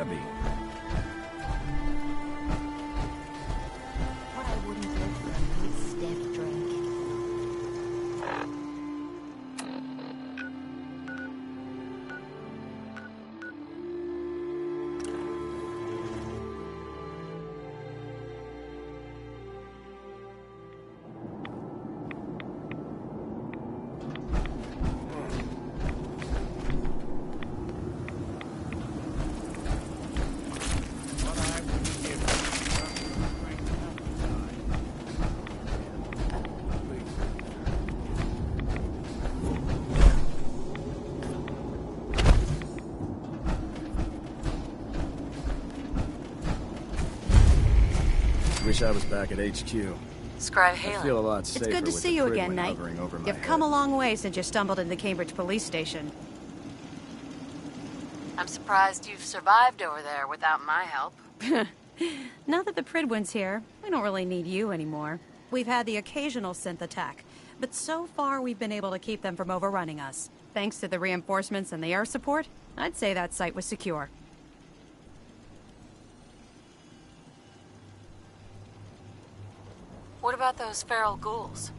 heavy. What I wouldn't give for a good stiff drink. Wish I was back at HQ. Scribe I Halen. feel a lot safer It's good to with see the you Pridwin again, Knight. hovering over my You've come a head. long way since you stumbled into the Cambridge police station. I'm surprised you've survived over there without my help. Now that the Pridwin's here, we don't really need you anymore. We've had the occasional synth attack, but so far we've been able to keep them from overrunning us. Thanks to the reinforcements and the air support, I'd say that site was secure. What about those feral ghouls?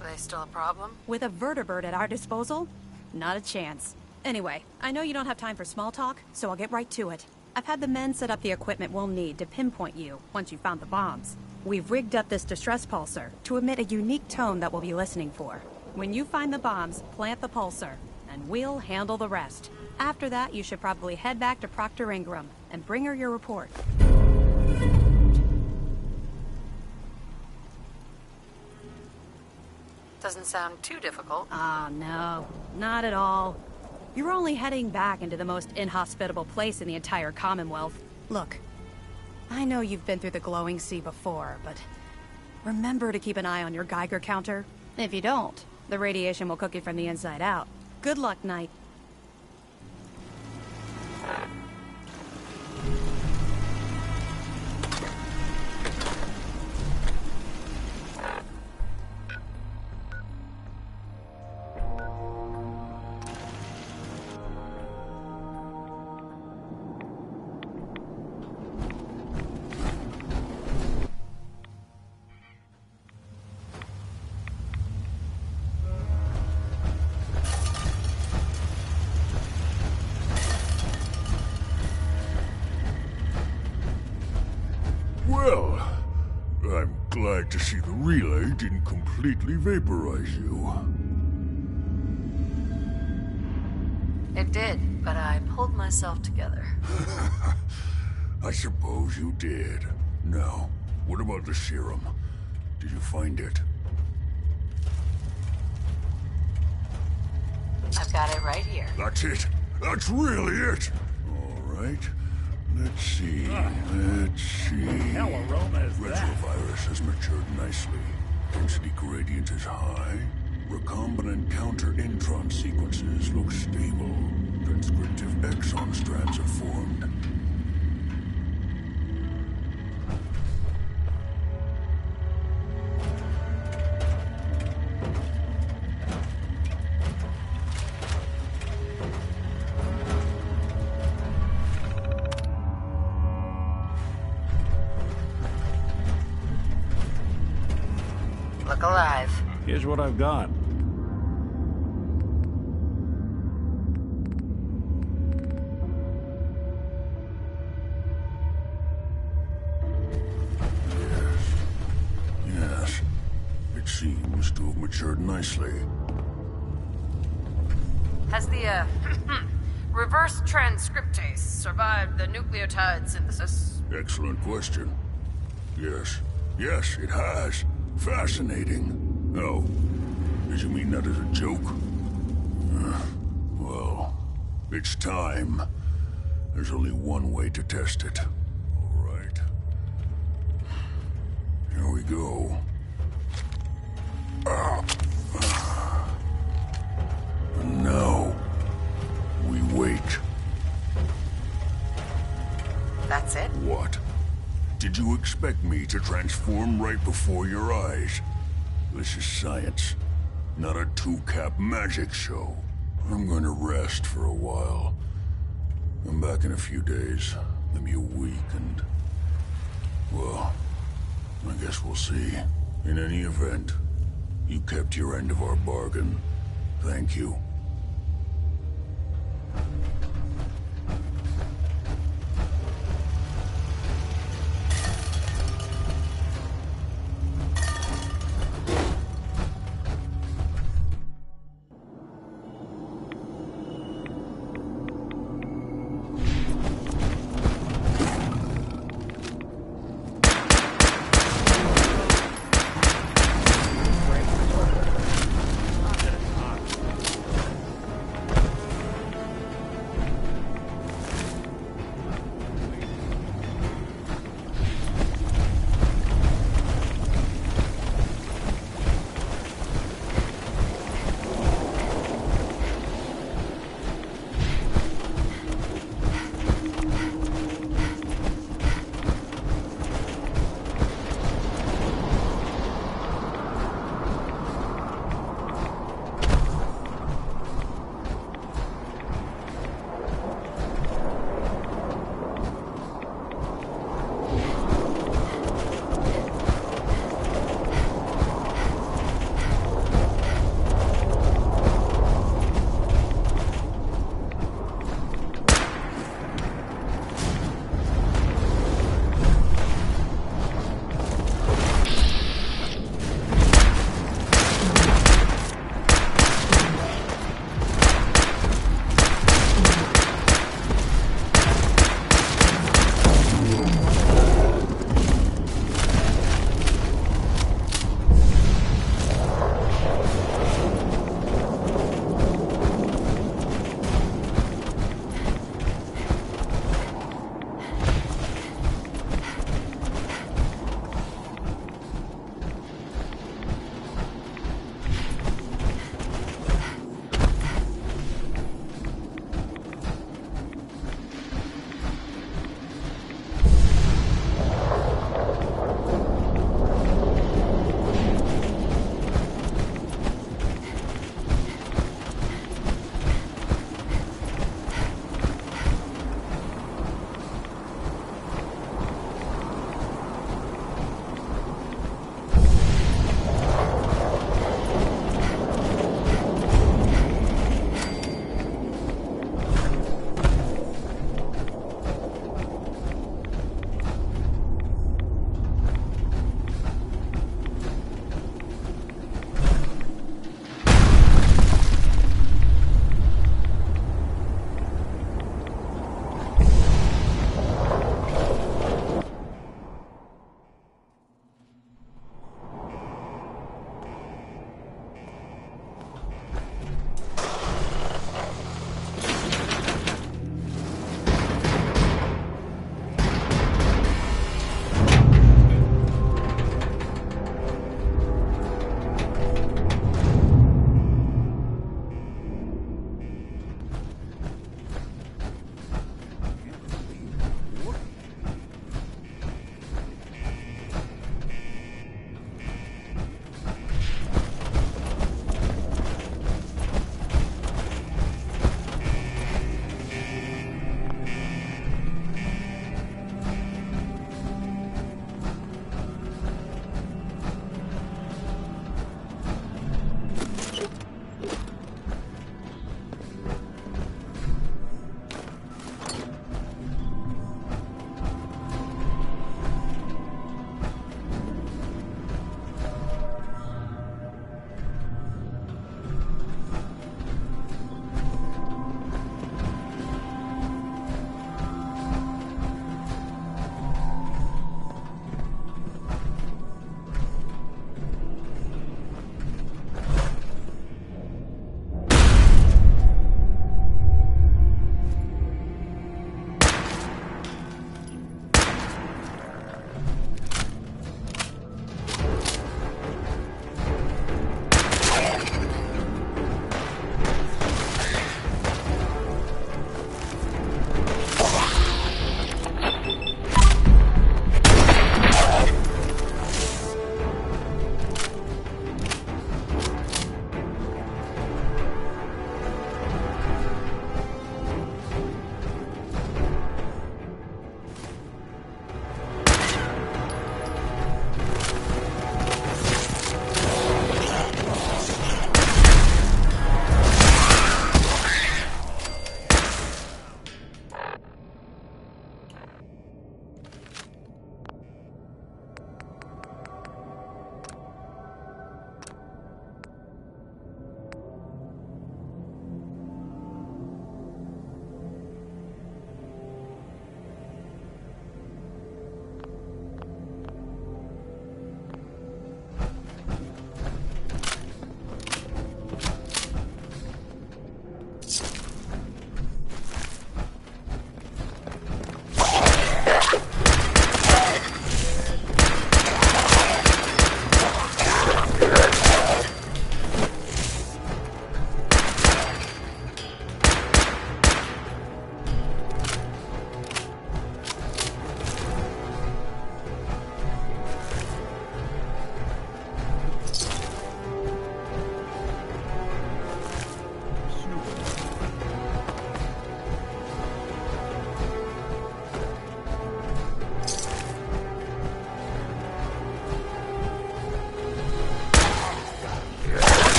Are they still a problem? With a vertibird at our disposal? Not a chance. Anyway, I know you don't have time for small talk, so I'll get right to it. I've had the men set up the equipment we'll need to pinpoint you once you found the bombs. We've rigged up this distress pulsar to emit a unique tone that we'll be listening for. When you find the bombs, plant the pulsar, and we'll handle the rest. After that, you should probably head back to Proctor Ingram and bring her your report. Doesn't sound too difficult. Ah, no, not at all. You're only heading back into the most inhospitable place in the entire Commonwealth. Look, I know you've been through the glowing sea before, but remember to keep an eye on your Geiger counter. If you don't, the radiation will cook you from the inside out. Good luck, Knight. Well, I'm glad to see the relay didn't completely vaporize you. It did, but I pulled myself together. I suppose you did. Now, what about the serum? Did you find it? I've got it right here. That's it. That's really it. All right. Let's see. Let's see. Hell aroma is that? Retrovirus has matured nicely. Density gradient is high. Recombinant counter-intron sequences look stable. Transcriptive exon strands are formed. Look alive. Here's what I've got. Yes. It seems to have matured nicely. Has the, reverse transcriptase survived the nucleotide synthesis? Excellent question. Yes. Yes, it has. Fascinating. Oh, did you mean that as a joke? Well, it's time. There's only one way to test it. All right. Here we go. And now, we wait. That's it? What? Did you expect me to transform right before your eyes? This is science, not a two-cap magic show. I'm going to rest for a while. I'm back in a few days. them you weakened. Well, I guess we'll see. In any event, you kept your end of our bargain. Thank you.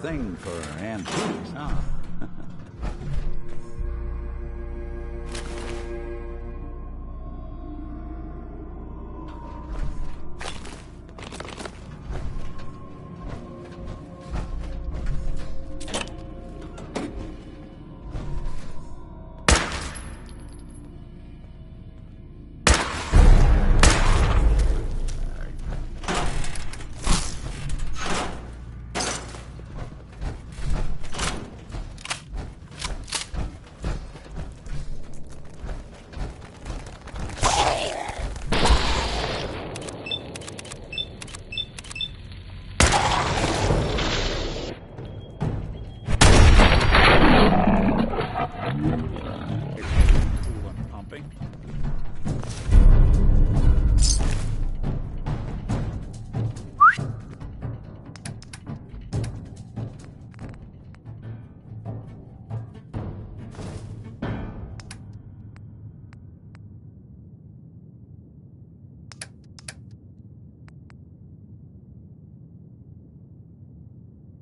thing for antiques, huh?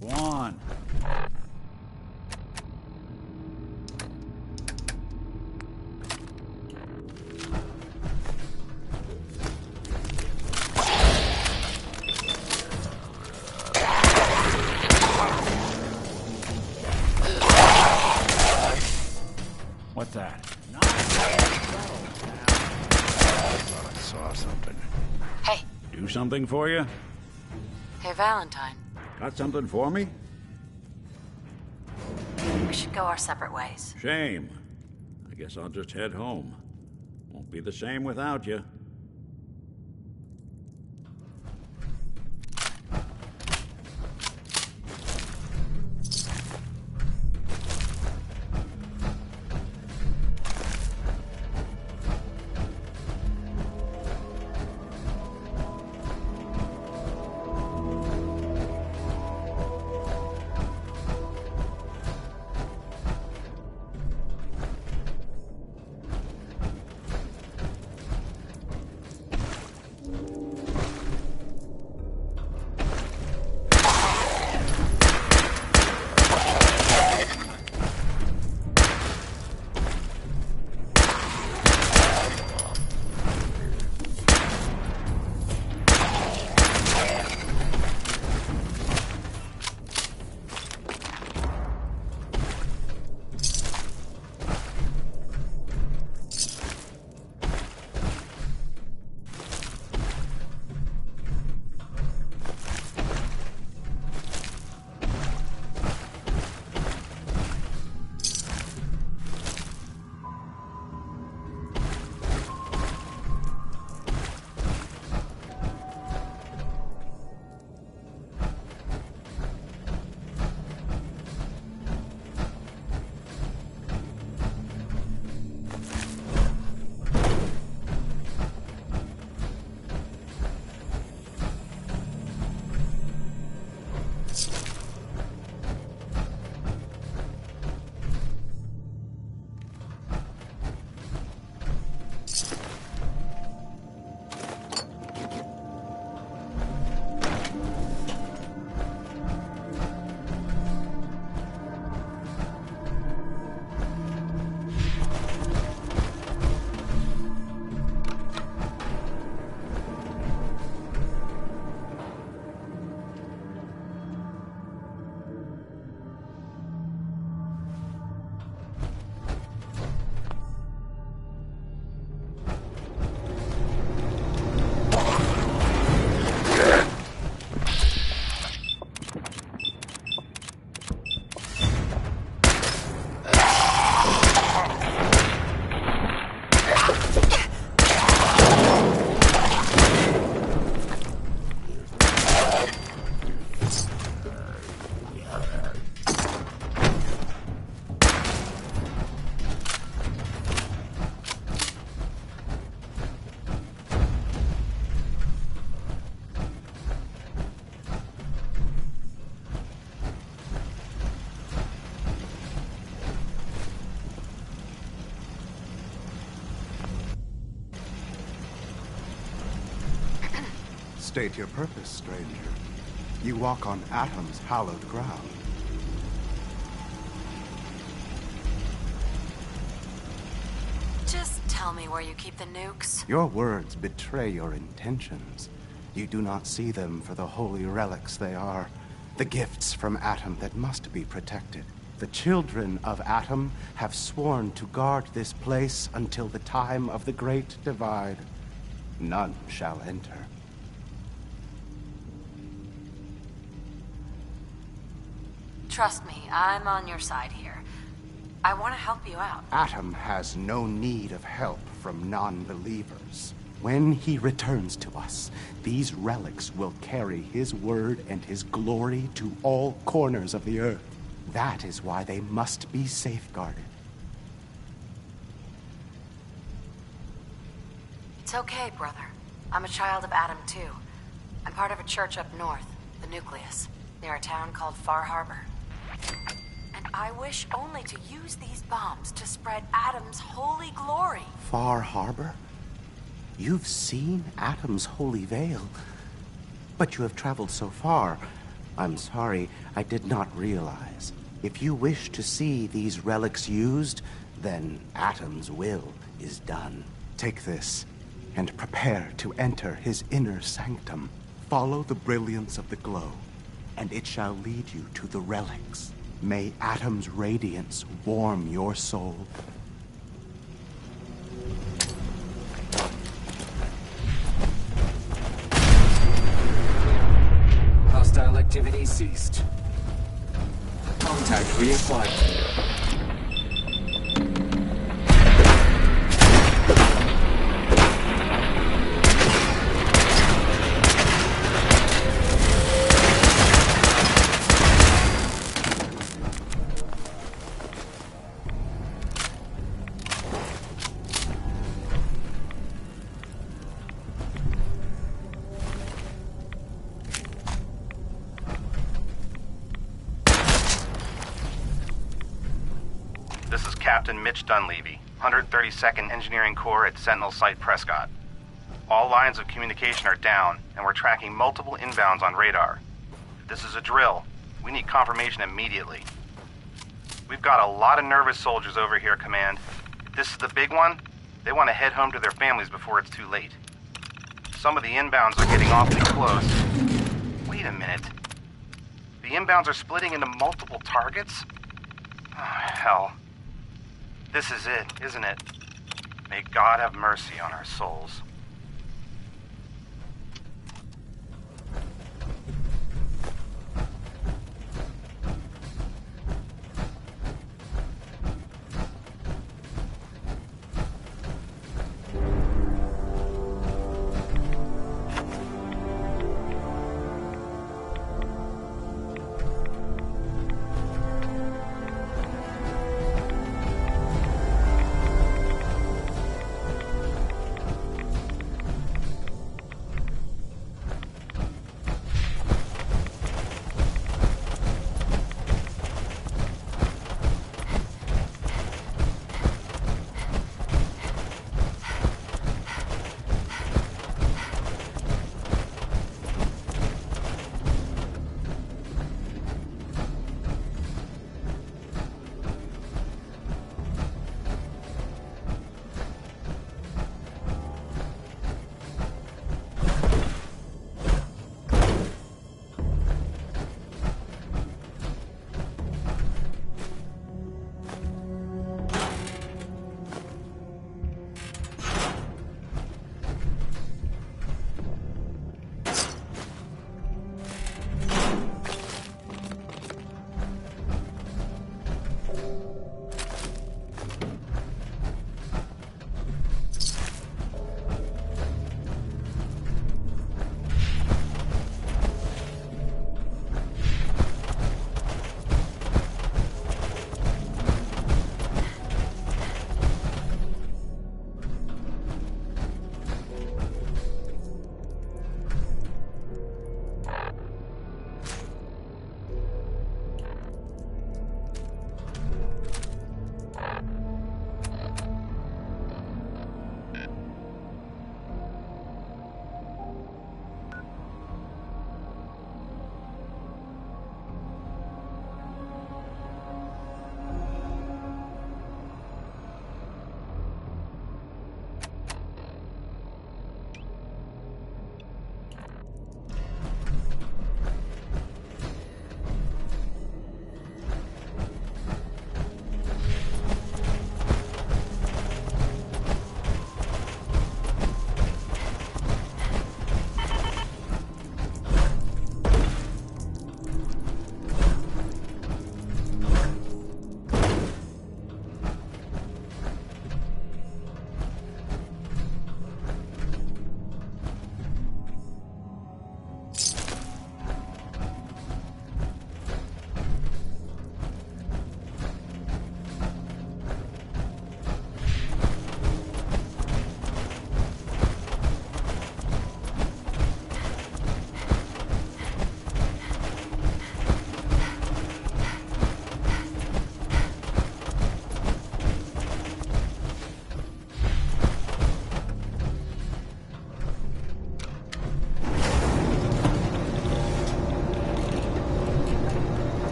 One. What's that? I thought I saw something. Hey. Do something for you? Hey, Valentine. Got something for me? We should go our separate ways. Shame. I guess I'll just head home. Won't be the same without you. State your purpose, stranger. You walk on Atom's hallowed ground. just tell me where you keep the nukes? Your words betray your intentions. You do not see them for the holy relics they are. The gifts from Atom that must be protected. The children of Atom have sworn to guard this place until the time of the Great Divide. None shall enter. Trust me, I'm on your side here. I want to help you out. Atom has no need of help from non-believers. When he returns to us, these relics will carry his word and his glory to all corners of the earth. That is why they must be safeguarded. It's okay, brother. I'm a child of Atom too. I'm part of a church up north, the Nucleus, near a town called Far Harbor. And I wish only to use these bombs to spread Atom's holy glory. Far Harbor? You've seen Atom's holy veil, but you have traveled so far. I'm sorry, I did not realize. If you wish to see these relics used, then Atom's will is done. Take this, and prepare to enter his inner sanctum. Follow the brilliance of the glow, and it shall lead you to the relics. May Atom's radiance warm your soul. Hostile activity ceased. Contact reacquired. This is Captain Mitch Dunleavy, 132nd Engineering Corps at Sentinel Site Prescott. All lines of communication are down, and we're tracking multiple inbounds on radar. This is a drill. We need confirmation immediately. We've got a lot of nervous soldiers over here, Command. If this is the big one, they want to head home to their families before it's too late. Some of the inbounds are getting awfully close. Wait a minute. The inbounds are splitting into multiple targets? Oh, hell. This is it, isn't it? May God have mercy on our souls.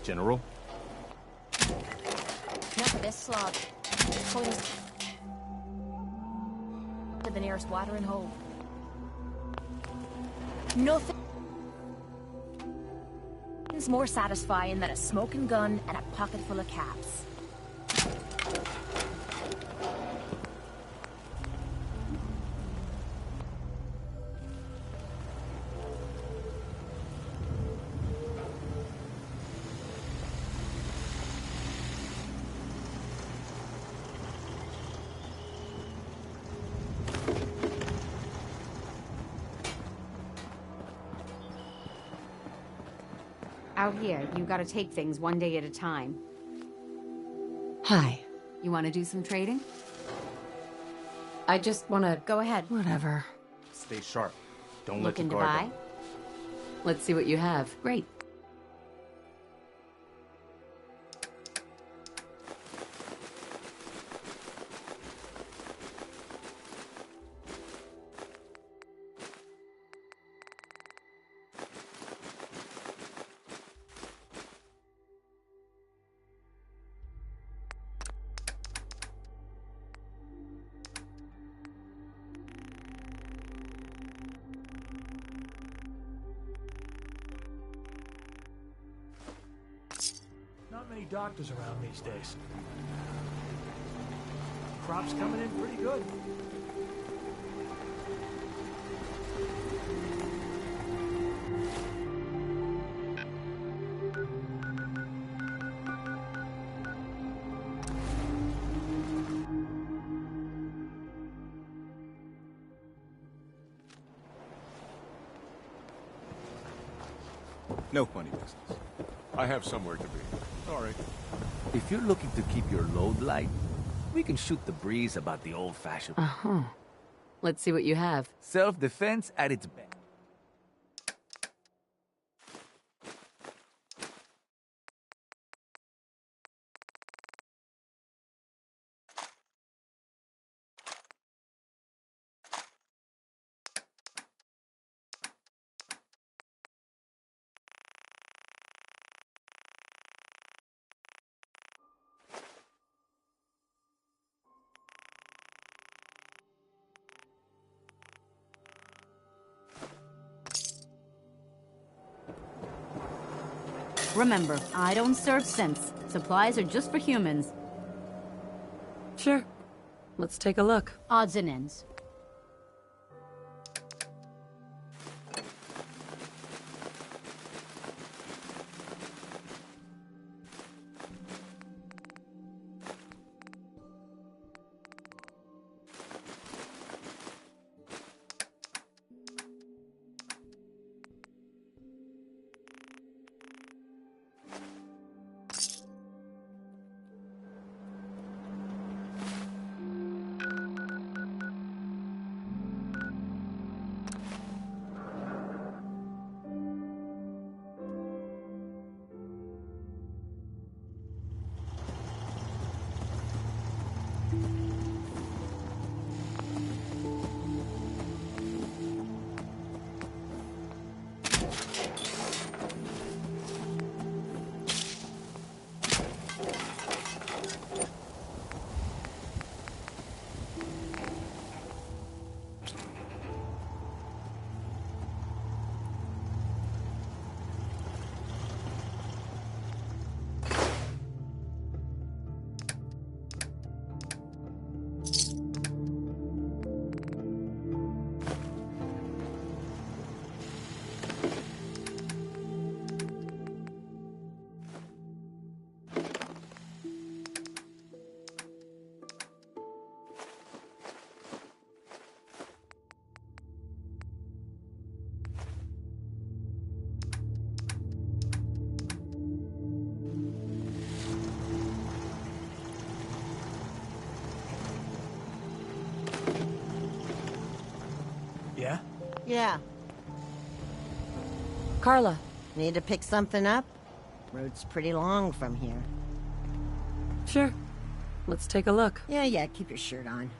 General? Enough of this slog. Going to the nearest watering hole. Nothing's more satisfying than a smoking gun and a pocket full of caps. Out here, you gotta take things one day at a time. Hi. You wanna do some trading? I just wanna... Go ahead. Whatever. Stay sharp. Don't let Looking your to guard buy? down. Let's see what you have. Great. Not many doctors around these days. Crop's coming in pretty good. No funny business. I have somewhere to be. Sorry. If you're looking to keep your load light, we can shoot the breeze about the old-fashioned. Uh-huh. Let's see what you have. Self-defense at its best. Remember, I don't serve synths. Supplies are just for humans. Sure. Let's take a look. Odds and ends. Yeah? Yeah. Carla. Need to pick something up? Road's pretty long from here. Sure. Let's take a look. Yeah, keep your shirt on.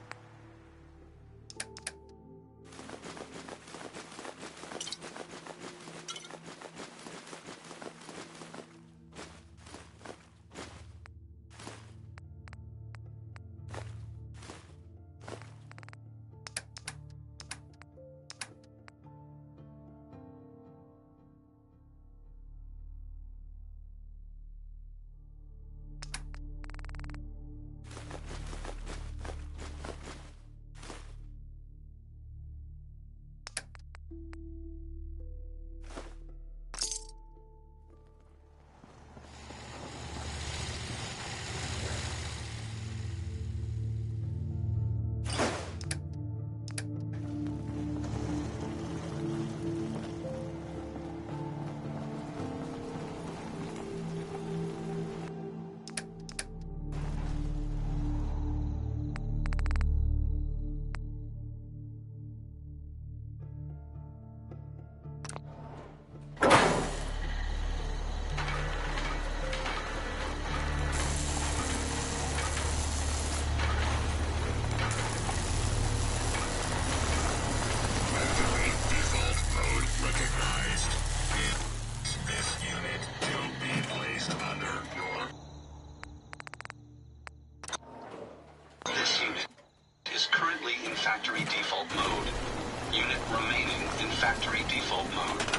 default mode.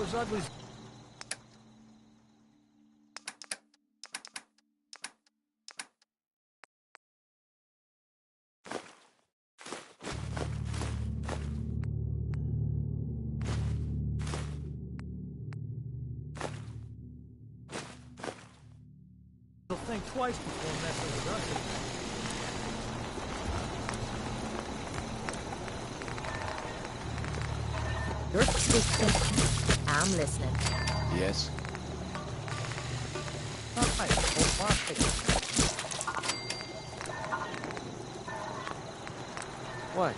those uglies. They'll think twice before messing with us. You're speaking. I'm listening. Yes? What?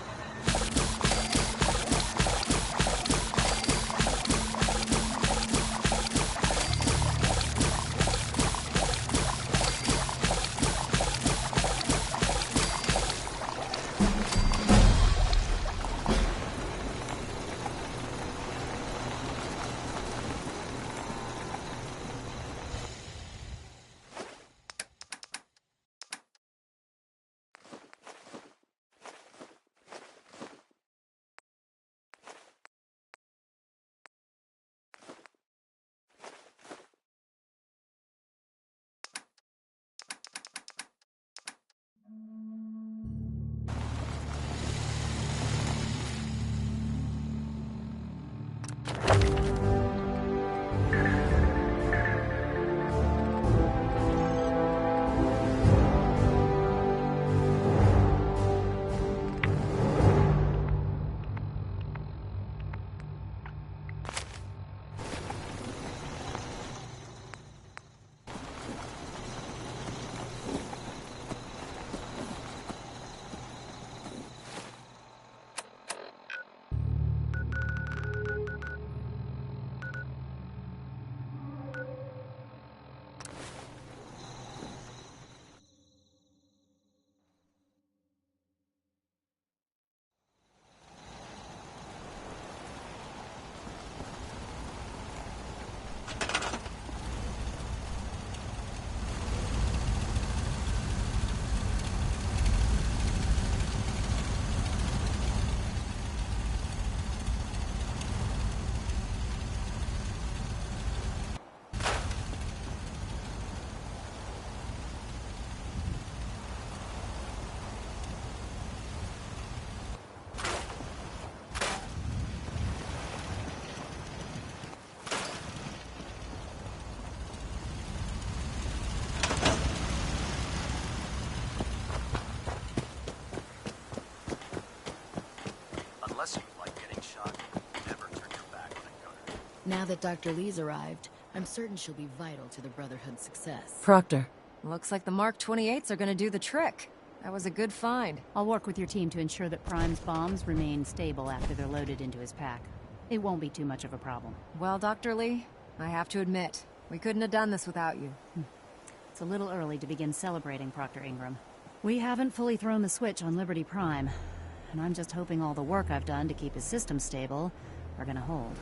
Now that Dr. Lee's arrived, I'm certain she'll be vital to the Brotherhood's success. Proctor. Looks like the Mark 28s are gonna do the trick. That was a good find. I'll work with your team to ensure that Prime's bombs remain stable after they're loaded into his pack. It won't be too much of a problem. Well, Dr. Lee, I have to admit, we couldn't have done this without you. It's a little early to begin celebrating, Proctor Ingram. We haven't fully thrown the switch on Liberty Prime, and I'm just hoping all the work I've done to keep his system stable are gonna hold.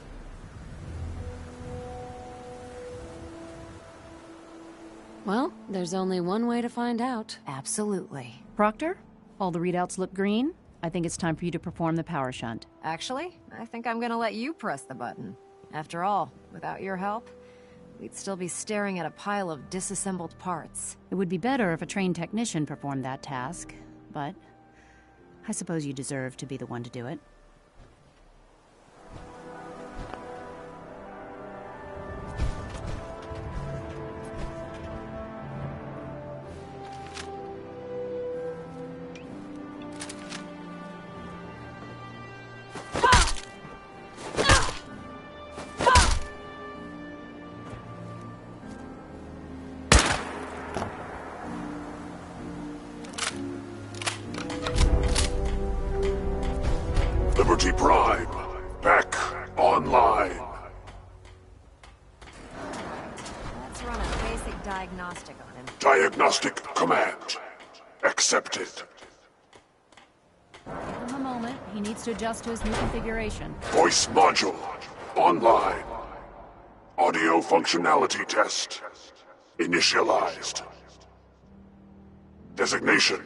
Well, there's only one way to find out. Absolutely. Proctor, all the readouts look green. I think it's time for you to perform the power shunt. Actually, I think I'm gonna let you press the button. After all, without your help, we'd still be staring at a pile of disassembled parts. It would be better if a trained technician performed that task, but I suppose you deserve to be the one to do it. Liberty Prime, back online. Let's run a basic diagnostic on him. Diagnostic command accepted. Give him a moment. He needs to adjust to his new configuration. Voice module online. Audio functionality test initialized. Designation: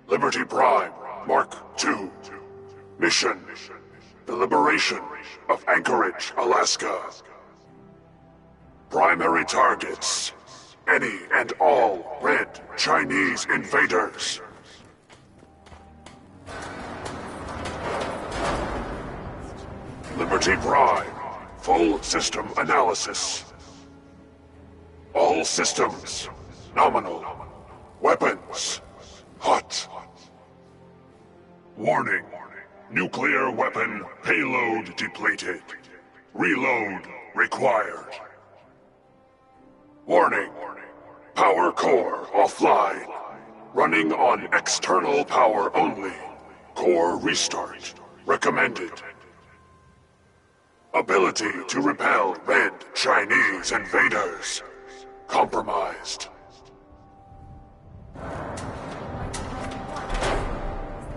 Liberty Prime Mark II. Mission: the liberation of Anchorage, Alaska. Primary targets: any and all red Chinese invaders. Liberty Prime, full system analysis. All systems, nominal. Weapons, hot. Warning, nuclear weapon payload depleted. Reload required. Warning, power core offline. Running on external power only. Core restart recommended. Ability to repel red Chinese invaders compromised.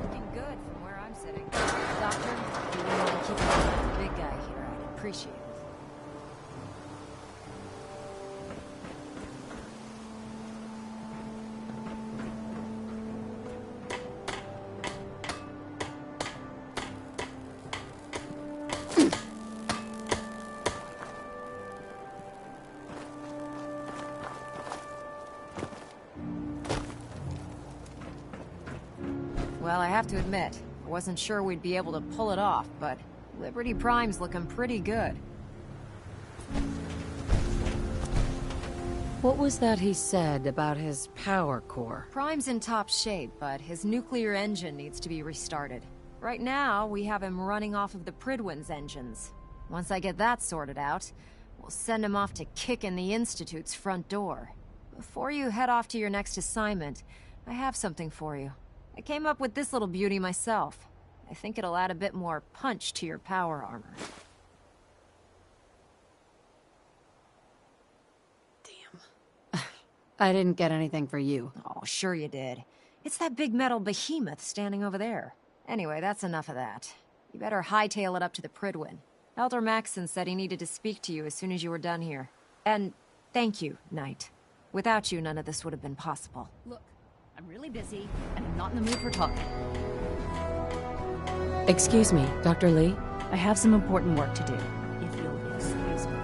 Looking good from where I'm sitting. Doctor, if you wouldn't want to keep an eye on the big guy here, I'd appreciate it. Well, I have to admit, I wasn't sure we'd be able to pull it off, but Liberty Prime's looking pretty good. What was that he said about his power core? Prime's in top shape, but his nuclear engine needs to be restarted. Right now, we have him running off of the Pridwin's engines. Once I get that sorted out, we'll send him off to kick in the Institute's front door. Before you head off to your next assignment, I have something for you. I came up with this little beauty myself. I think it'll add a bit more punch to your power armor. I didn't get anything for you. Oh, sure you did. It's that big metal behemoth standing over there. Anyway, that's enough of that. You better hightail it up to the Pridwin. Elder Maxson said he needed to speak to you as soon as you were done here. And thank you, Knight. Without you, none of this would have been possible. Look, I'm really busy, and I'm not in the mood for talking. Excuse me, Dr. Lee? I have some important work to do, if you'll excuse me.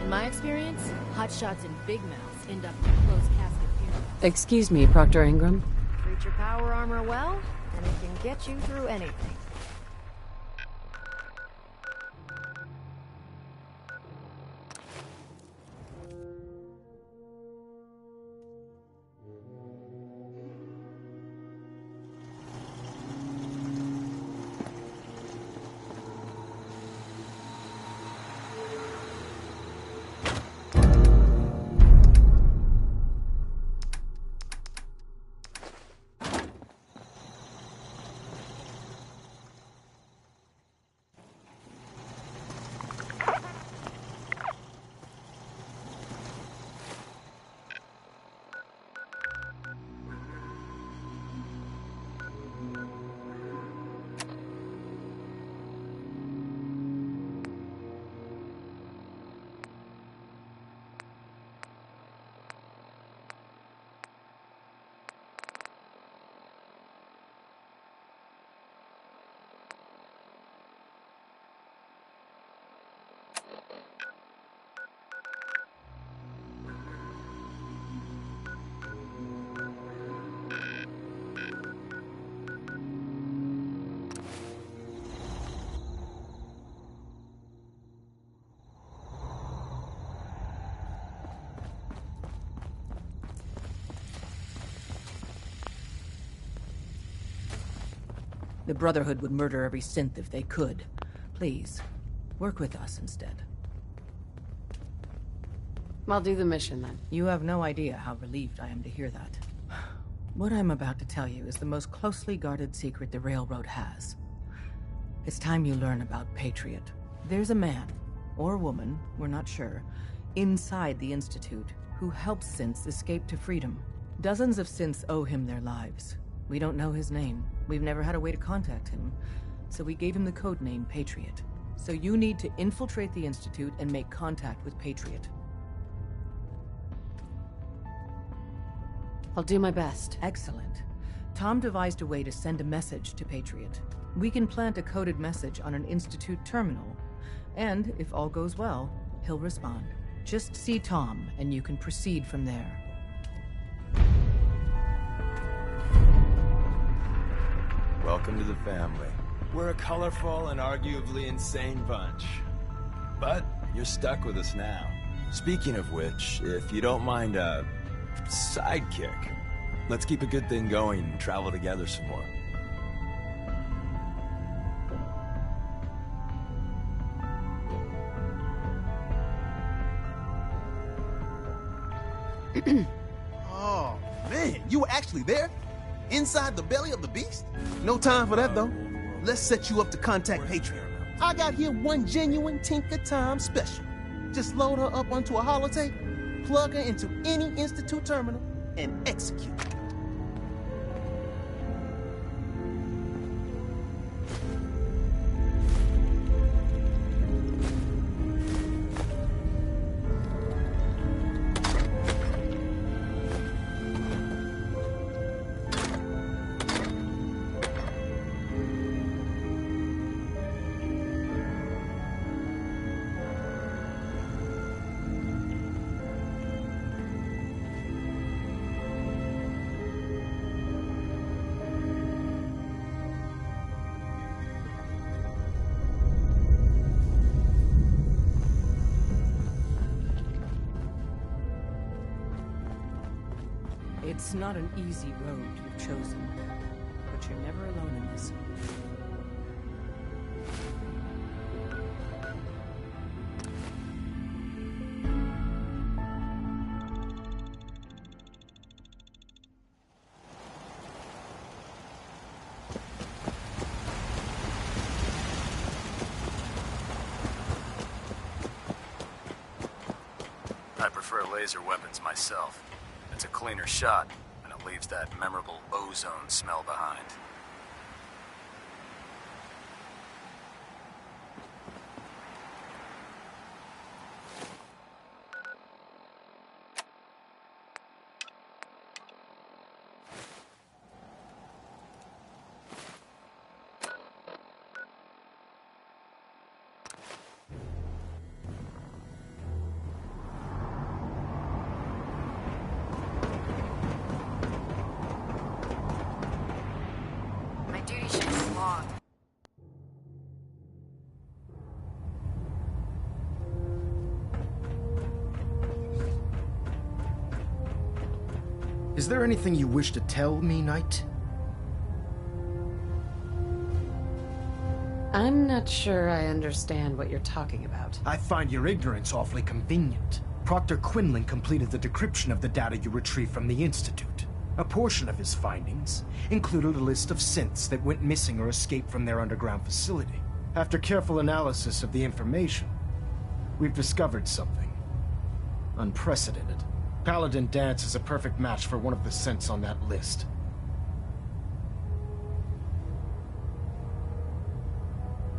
In my experience, hotshots and big mouths end up in closed casket funerals. Excuse me, Proctor Ingram? Treat your power armor well, and it can get you through anything. The Brotherhood would murder every synth if they could. Please, work with us instead. I'll do the mission then. You have no idea how relieved I am to hear that. What I'm about to tell you is the most closely guarded secret the Railroad has. It's time you learn about Patriot. There's a man, or woman, we're not sure, inside the Institute who helps synths escape to freedom. Dozens of synths owe him their lives. We don't know his name. We've never had a way to contact him, so we gave him the codename Patriot. So you need to infiltrate the Institute and make contact with Patriot. I'll do my best. Excellent. Tom devised a way to send a message to Patriot. We can plant a coded message on an Institute terminal, and if all goes well, he'll respond. Just see Tom, and you can proceed from there. Welcome to the family. We're a colorful and arguably insane bunch. But you're stuck with us now. Speaking of which, if you don't mind a sidekick, let's keep a good thing going and travel together some more. Oh, man, you were actually there? Inside the belly of the beast? No time for that, though. Let's set you up to contact Patriot. I got here one genuine Tinker Time special. Just load her up onto a holotape, plug her into any Institute terminal, and execute. It's not an easy road you've chosen, but you're never alone in this. I prefer laser weapons myself. It's a cleaner shot, and it leaves that memorable ozone smell behind. Is there anything you wish to tell me, Knight? I'm not sure I understand what you're talking about. I find your ignorance awfully convenient. Proctor Quinlan completed the decryption of the data you retrieved from the Institute. A portion of his findings included a list of synths that went missing or escaped from their underground facility. After careful analysis of the information, we've discovered something unprecedented. Paladin Dance is a perfect match for one of the synths on that list.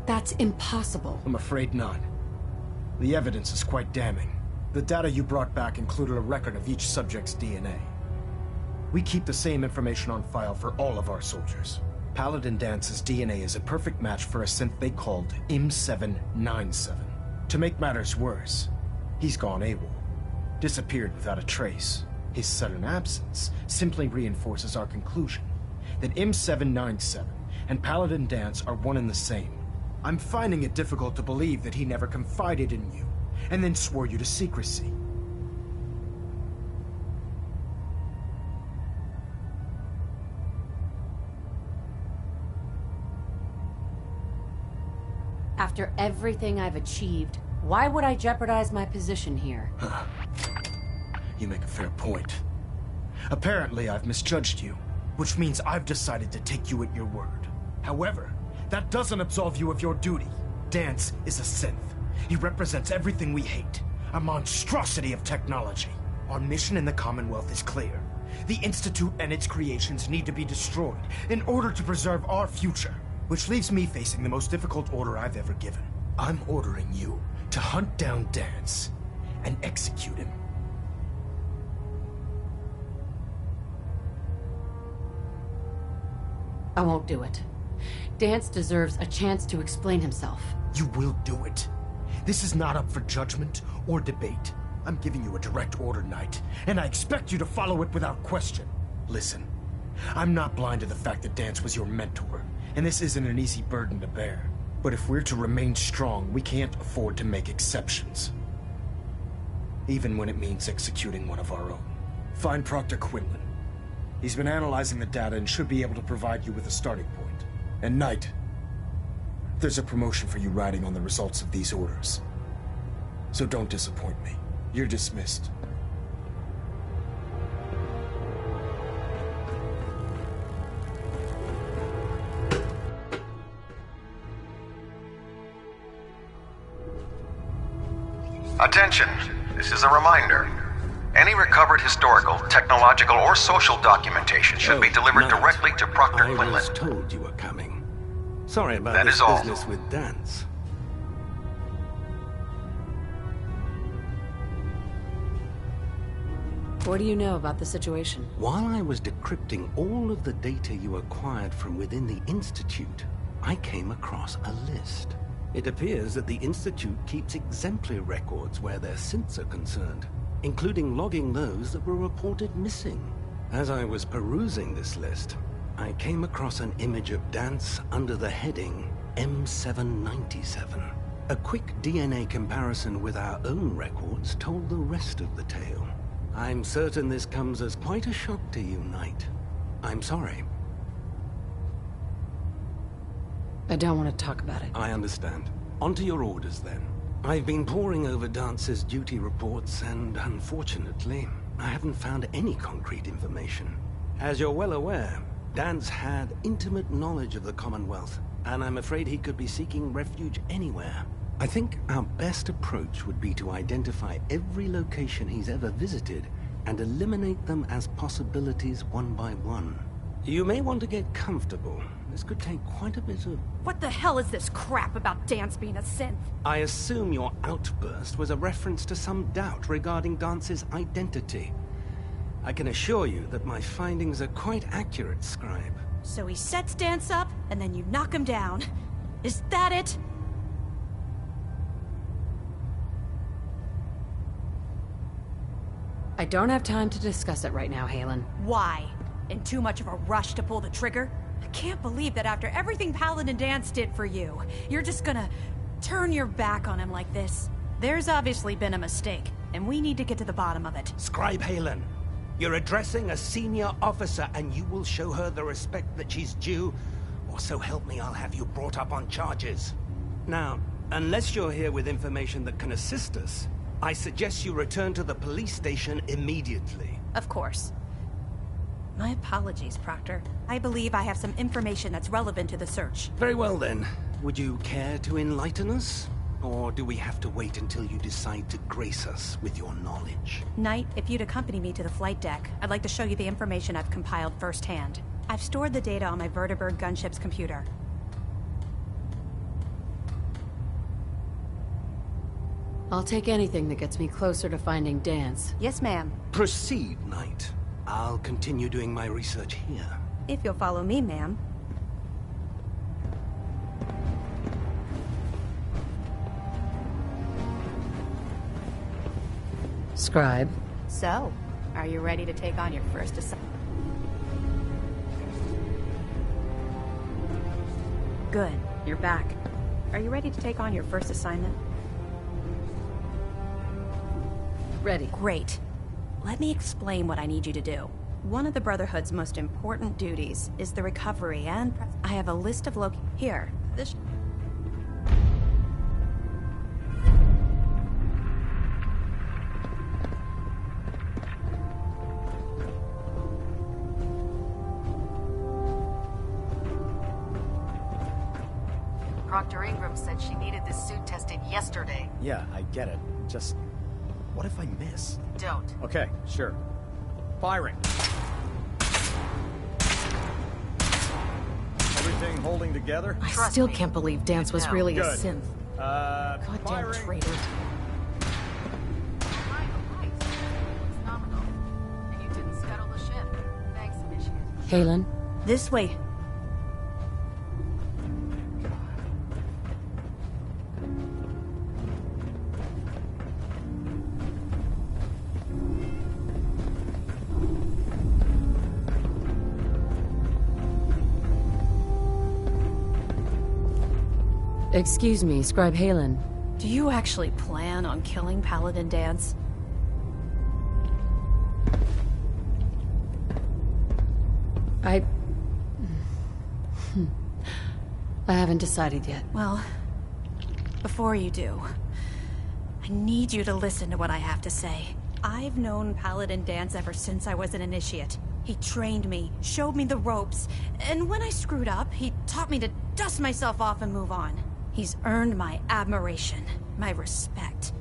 That's impossible. I'm afraid not. The evidence is quite damning. The data you brought back included a record of each subject's DNA. We keep the same information on file for all of our soldiers. Paladin Dance's DNA is a perfect match for a synth they called Im797. To make matters worse, he's gone AWOL. Disappeared without a trace. His sudden absence simply reinforces our conclusion that Im797 and Paladin Dance are one and the same. I'm finding it difficult to believe that he never confided in you, and then swore you to secrecy. After everything I've achieved, why would I jeopardize my position here? You make a fair point. Apparently, I've misjudged you, which means I've decided to take you at your word. However, that doesn't absolve you of your duty. Dance is a synth. He represents everything we hate, a monstrosity of technology. Our mission in the Commonwealth is clear. The Institute and its creations need to be destroyed in order to preserve our future, which leaves me facing the most difficult order I've ever given. I'm ordering you to hunt down Dance and execute him. I won't do it. Dance deserves a chance to explain himself. You will do it. This is not up for judgment or debate. I'm giving you a direct order, Knight, and I expect you to follow it without question. Listen, I'm not blind to the fact that Dance was your mentor, and this isn't an easy burden to bear. But if we're to remain strong, we can't afford to make exceptions. Even when it means executing one of our own. Find Proctor Quinlan. He's been analyzing the data and should be able to provide you with a starting point. And Knight, there's a promotion for you riding on the results of these orders. So don't disappoint me. You're dismissed. Attention, this is a reminder. Any recovered historical, technological, or social documentation should be delivered directly to Proctor Quinlan. I was told you were coming. Sorry about That this is all. business with Dance. What do you know about the situation? While I was decrypting all of the data you acquired from within the Institute, I came across a list. It appears that the Institute keeps exemplary records where their synths are concerned, including logging those that were reported missing. As I was perusing this list, I came across an image of Dance under the heading M797. A quick DNA comparison with our own records told the rest of the tale. I'm certain this comes as quite a shock to you, Knight. I'm sorry. I don't want to talk about it. I understand. On to your orders, then. I've been poring over Dance's duty reports, and unfortunately, I haven't found any concrete information. As you're well aware, Dance had intimate knowledge of the Commonwealth, and I'm afraid he could be seeking refuge anywhere. I think our best approach would be to identify every location he's ever visited and eliminate them as possibilities one by one. You may want to get comfortable. This could take quite a bit of... What the hell is this crap about Dance being a synth? I assume your outburst was a reference to some doubt regarding Dance's identity. I can assure you that my findings are quite accurate, Scribe. So he sets Dance up, and then you knock him down. Is that it? I don't have time to discuss it right now, Halen. Why? In too much of a rush to pull the trigger? I can't believe that after everything Paladin Dance did for you, you're just gonna turn your back on him like this. There's obviously been a mistake, and we need to get to the bottom of it. Scribe Halen, you're addressing a senior officer, and you will show her the respect that she's due, or so help me, I'll have you brought up on charges. Now, unless you're here with information that can assist us, I suggest you return to the police station immediately. Of course. My apologies, Proctor. I believe I have some information that's relevant to the search. Very well then. Would you care to enlighten us? Or do we have to wait until you decide to grace us with your knowledge? Knight, if you'd accompany me to the flight deck, I'd like to show you the information I've compiled firsthand. I've stored the data on my Vertibird gunship's computer. I'll take anything that gets me closer to finding Dance. Yes, ma'am. Proceed, Knight. I'll continue doing my research here. If you'll follow me, ma'am. Scribe. So, are you ready to take on your first assignment? Good. You're back. Are you ready to take on your first assignment? Ready. Great. Let me explain what I need you to do. One of the Brotherhood's most important duties is the recovery and... I have a list of Here. This... Proctor Ingram said she needed this suit tested yesterday. Yeah, I get it. Just... what if I miss? Don't. Okay, sure. Firing. Everything holding together? I still can't believe Dance was really a Good. synth. Goddamn firing. traitor. And you didn't scuttle the ship. Thanks, Initiate. Halen? This way. Excuse me, Scribe Halen. Do you actually plan on killing Paladin Dance? I haven't decided yet. Well, before you do, I need you to listen to what I have to say. I've known Paladin Dance ever since I was an initiate. He trained me, showed me the ropes, and when I screwed up, he taught me to dust myself off and move on. He's earned my admiration, my respect,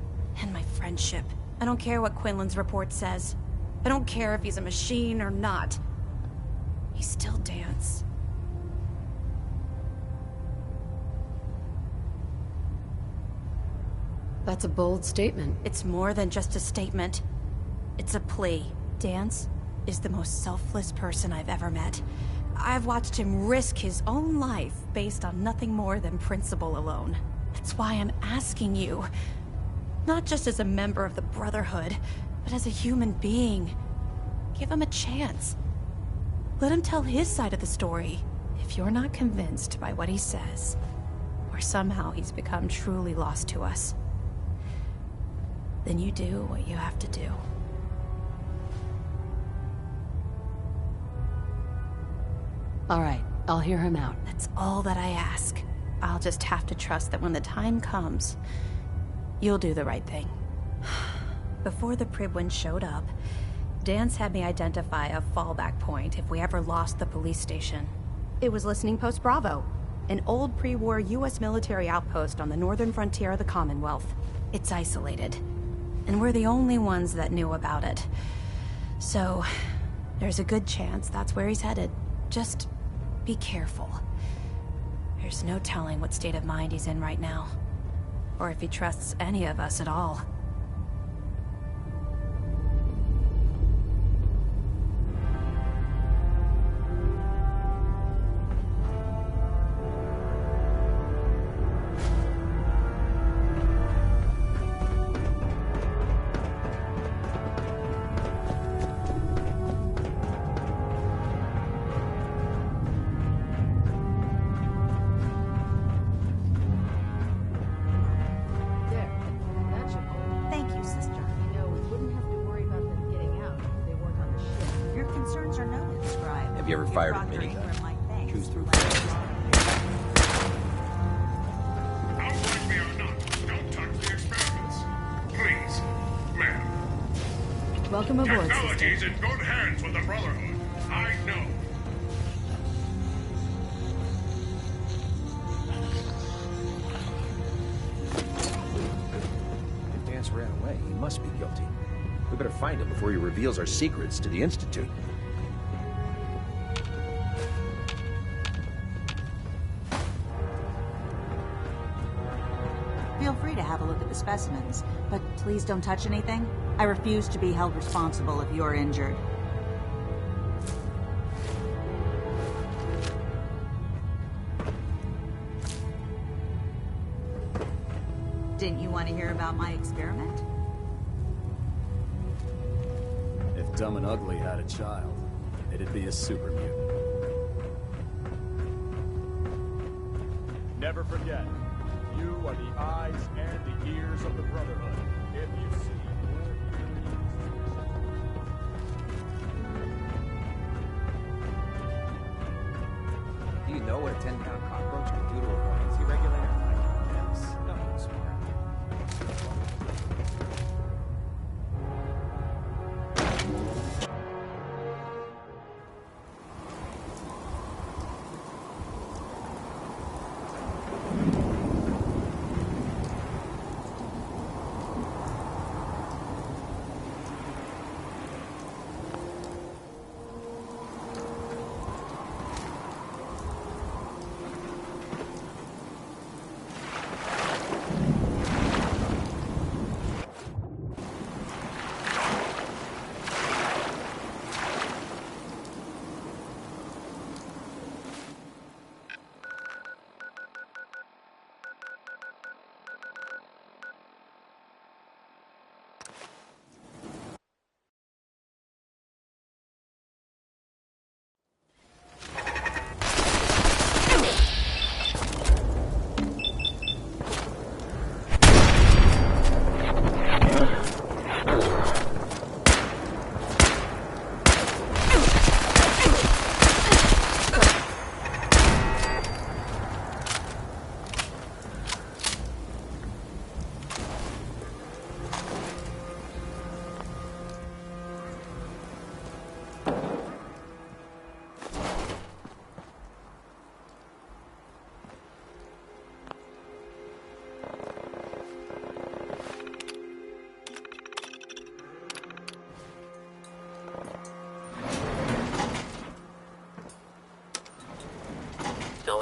and my friendship. I don't care what Quinlan's report says. I don't care if he's a machine or not. He's still Dance. That's a bold statement. It's more than just a statement. It's a plea. Dance is the most selfless person I've ever met. I've watched him risk his own life based on nothing more than principle alone. That's why I'm asking you, not just as a member of the Brotherhood, but as a human being. Give him a chance. Let him tell his side of the story. If you're not convinced by what he says, or somehow he's become truly lost to us, then you do what you have to do. All right, I'll hear him out. That's all that I ask. I'll just have to trust that when the time comes, you'll do the right thing. Before the Pribwin showed up, Dance had me identify a fallback point if we ever lost the police station. It was Listening Post Bravo, an old pre-war US military outpost on the northern frontier of the Commonwealth. It's isolated, and we're the only ones that knew about it. So, there's a good chance that's where he's headed. Just be careful. There's no telling what state of mind he's in right now, or if he trusts any of us at all. Have you ever fired a minigun? Choose through. Outright me or not, don't touch the experiments. Please, ma'am. Welcome aboard, Technology's sister. in good hands with the Brotherhood. I know. If Dance ran away, he must be guilty. We better find him before he reveals our secrets to the Institute. Feel free to have a look at the specimens, but please don't touch anything. I refuse to be held responsible if you're injured. Didn't you want to hear about my experiment? If Dumb and Ugly had a child, it'd be a super mutant. Never forget, you are the eyes and the ears of the Brotherhood. If you see Do you know what a 10-pound cockroach can do to a buoyancy regulator? Yes. No, I'm smart.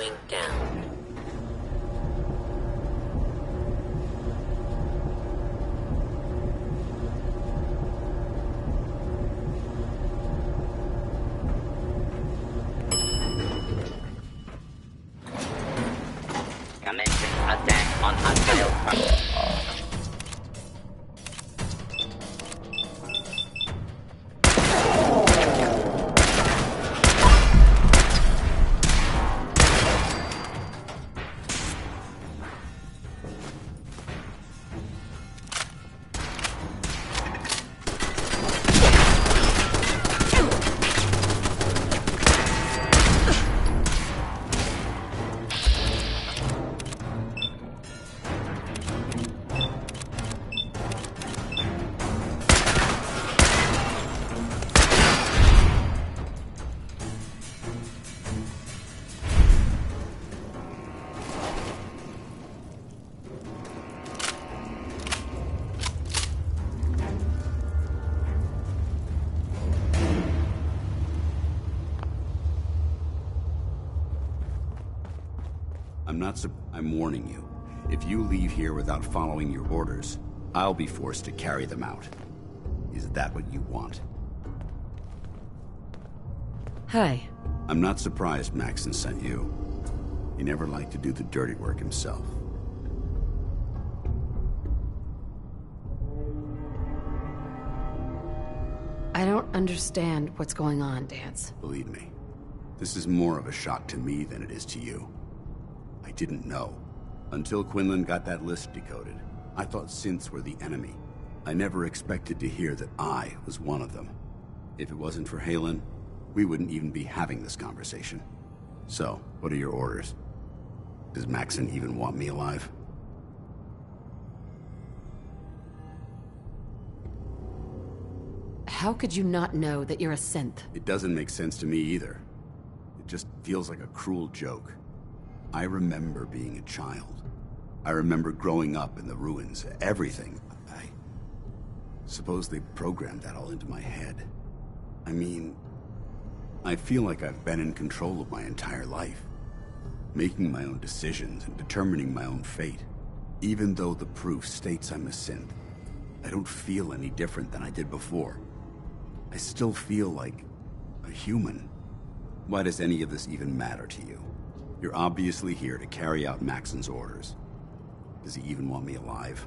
going down. Commencing attack on hostile target. I'm warning you. If you leave here without following your orders, I'll be forced to carry them out. Is that what you want? Hi. I'm not surprised Maxon sent you. He never liked to do the dirty work himself. I don't understand what's going on, Dance. Believe me, this is more of a shock to me than it is to you. I didn't know. Until Quinlan got that list decoded, I thought synths were the enemy. I never expected to hear that I was one of them. If it wasn't for Halen, we wouldn't even be having this conversation. So, what are your orders? Does Maxon even want me alive? How could you not know that you're a synth? It doesn't make sense to me either. It just feels like a cruel joke. I remember being a child. I remember growing up in the ruins, everything. I suppose they programmed that all into my head. I mean, I feel like I've been in control of my entire life, making my own decisions and determining my own fate. Even though the proof states I'm a synth, I don't feel any different than I did before. I still feel like a human. Why does any of this even matter to you? You're obviously here to carry out Maxon's orders. Does he even want me alive?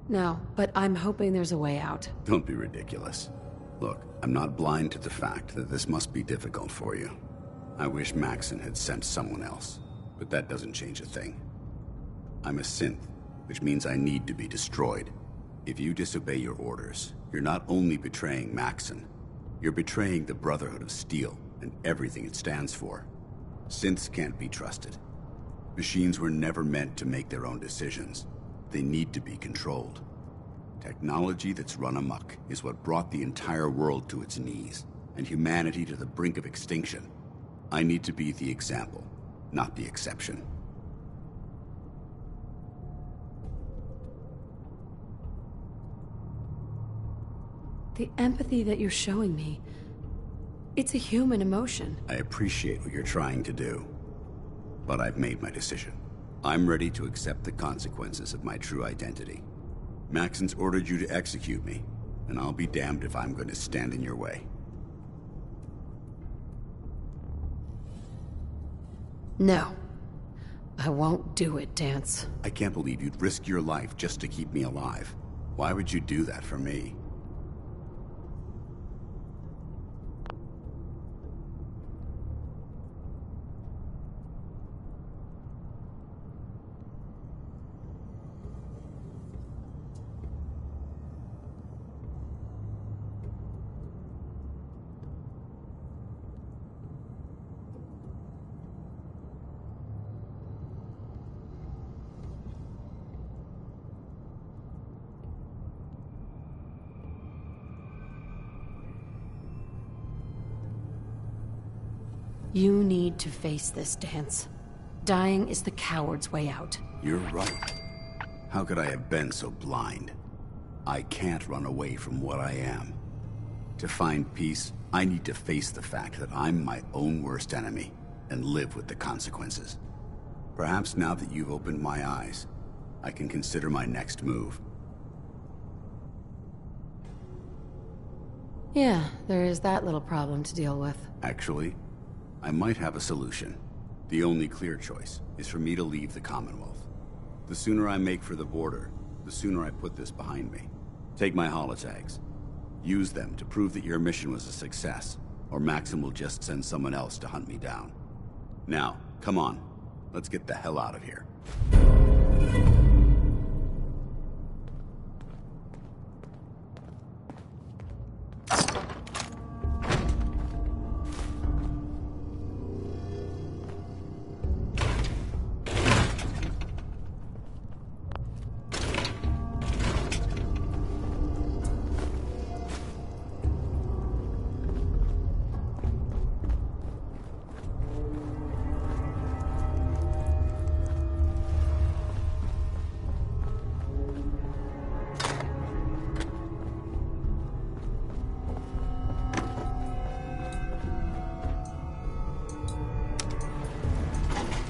No, but I'm hoping there's a way out. Don't be ridiculous. Look, I'm not blind to the fact that this must be difficult for you. I wish Maxon had sent someone else, but that doesn't change a thing. I'm a synth, which means I need to be destroyed. If you disobey your orders, you're not only betraying Maxon, you're betraying the Brotherhood of Steel and everything it stands for. Synths can't be trusted. Machines were never meant to make their own decisions. They need to be controlled. Technology that's run amok is what brought the entire world to its knees, and humanity to the brink of extinction. I need to be the example, not the exception. The empathy that you're showing me, it's a human emotion. I appreciate what you're trying to do, but I've made my decision. I'm ready to accept the consequences of my true identity. Maxon's ordered you to execute me, and I'll be damned if I'm going to stand in your way. No. I won't do it, Dance. I can't believe you'd risk your life just to keep me alive. Why would you do that for me? You need to face this, Dance. Dying is the coward's way out. You're right. How could I have been so blind? I can't run away from what I am. To find peace, I need to face the fact that I'm my own worst enemy and live with the consequences. Perhaps now that you've opened my eyes, I can consider my next move. Yeah, there is that little problem to deal with. Actually, I might have a solution. The only clear choice is for me to leave the Commonwealth. The sooner I make for the border, the sooner I put this behind me. Take my holotags. Use them to prove that your mission was a success, or Maxim will just send someone else to hunt me down. Now, come on. Let's get the hell out of here.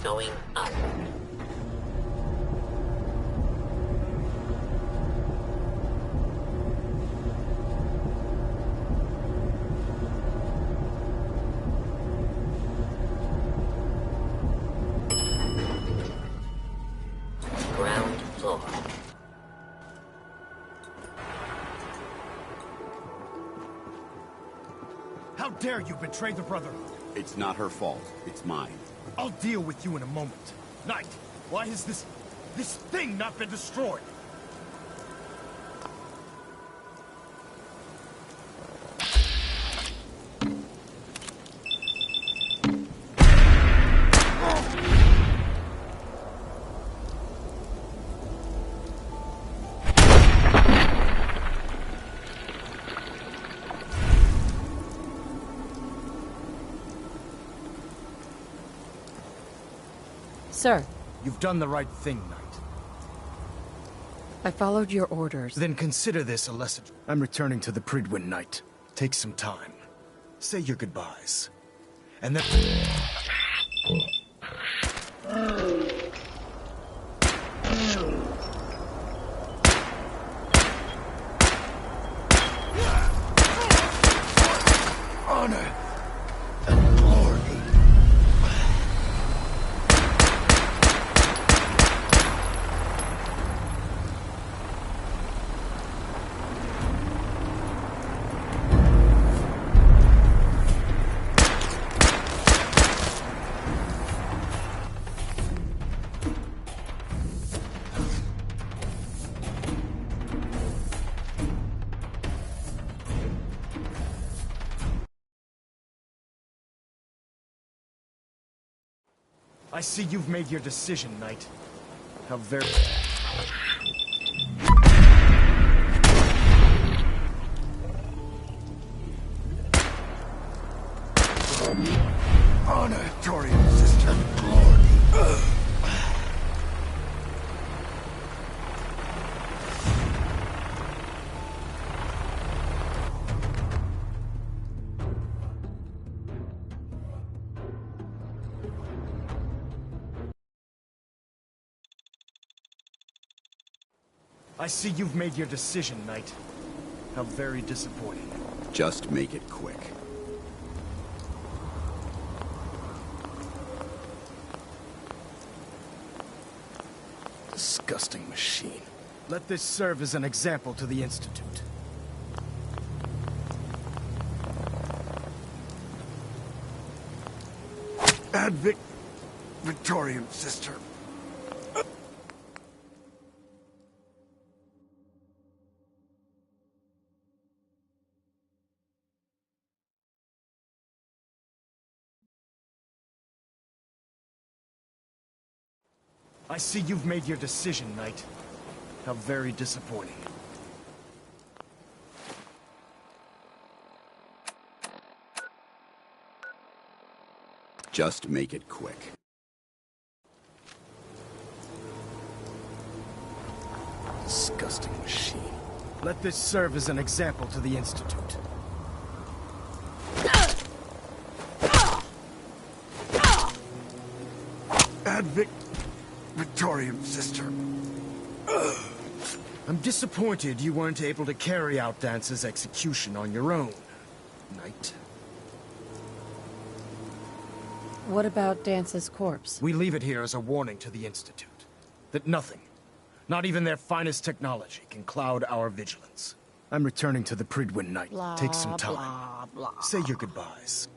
Going up. Ground floor. How dare you betray the Brotherhood? It's not her fault. It's mine. I'll deal with you in a moment. Knight, why has this thing not been destroyed? Sir. You've done the right thing, Knight. I followed your orders. Then consider this a lesson. I'm returning to the Prydwen, Knight. Take some time. Say your goodbyes. And then... Honor and glory. I see you've made your decision, Knight. How very... Honor, Torian sister, glory. I see you've made your decision, Knight. How very disappointing. Just make it quick. Disgusting machine. Let this serve as an example to the Institute. Victorian sister. I see you've made your decision, Knight. How very disappointing. Just make it quick. Disgusting machine. Let this serve as an example to the Institute. Victorian sister. I'm disappointed you weren't able to carry out Dance's execution on your own, Knight. What about Dance's corpse? We leave it here as a warning to the Institute. That nothing, not even their finest technology, can cloud our vigilance. I'm returning to the Pridwin, Knight. Blah, Take some time. blah, blah. Say your goodbyes.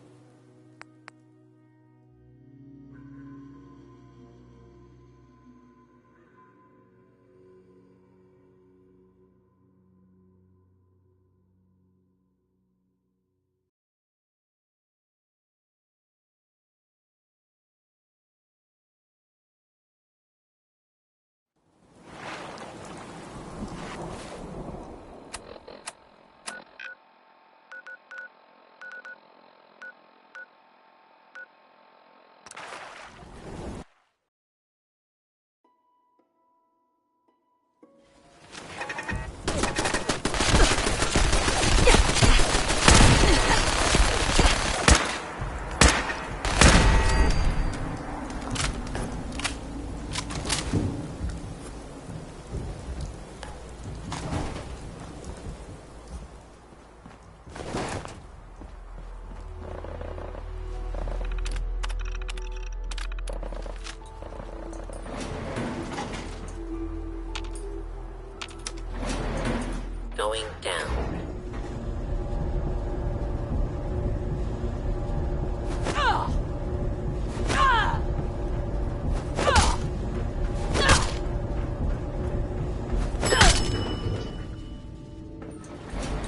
Going down.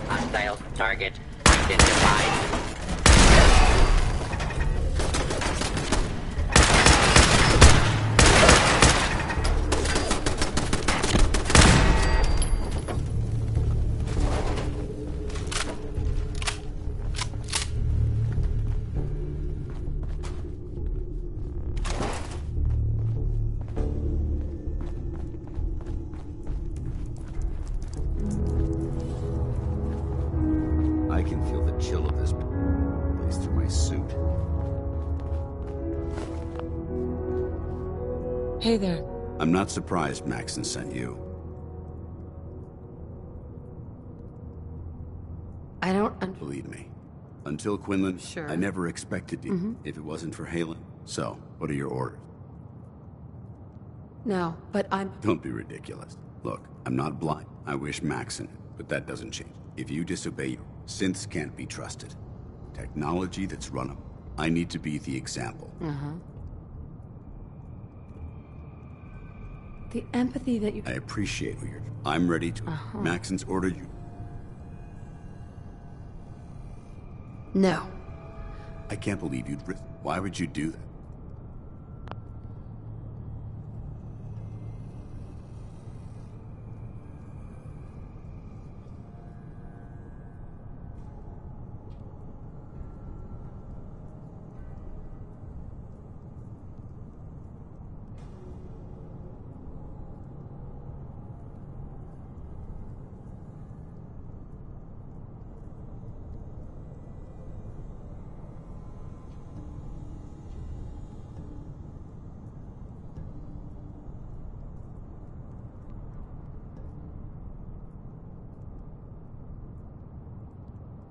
Hostile target identified. I can feel the chill of this place through my suit. Hey there. I'm not surprised Maxon sent you. I don't... Believe me. Until Quinlan, Sure. I never expected you, if it wasn't for Halen. So, what are your orders? No, but I'm... Don't be ridiculous. Look, I'm not blind. I wish Maxon, but that doesn't change. If you disobey your synths can't be trusted. Technology that's run them. I need to be the example. Uh-huh. The empathy that you... I appreciate what you're... I'm ready to... Maxon's ordered you. No. I can't believe you'd... Why would you do that?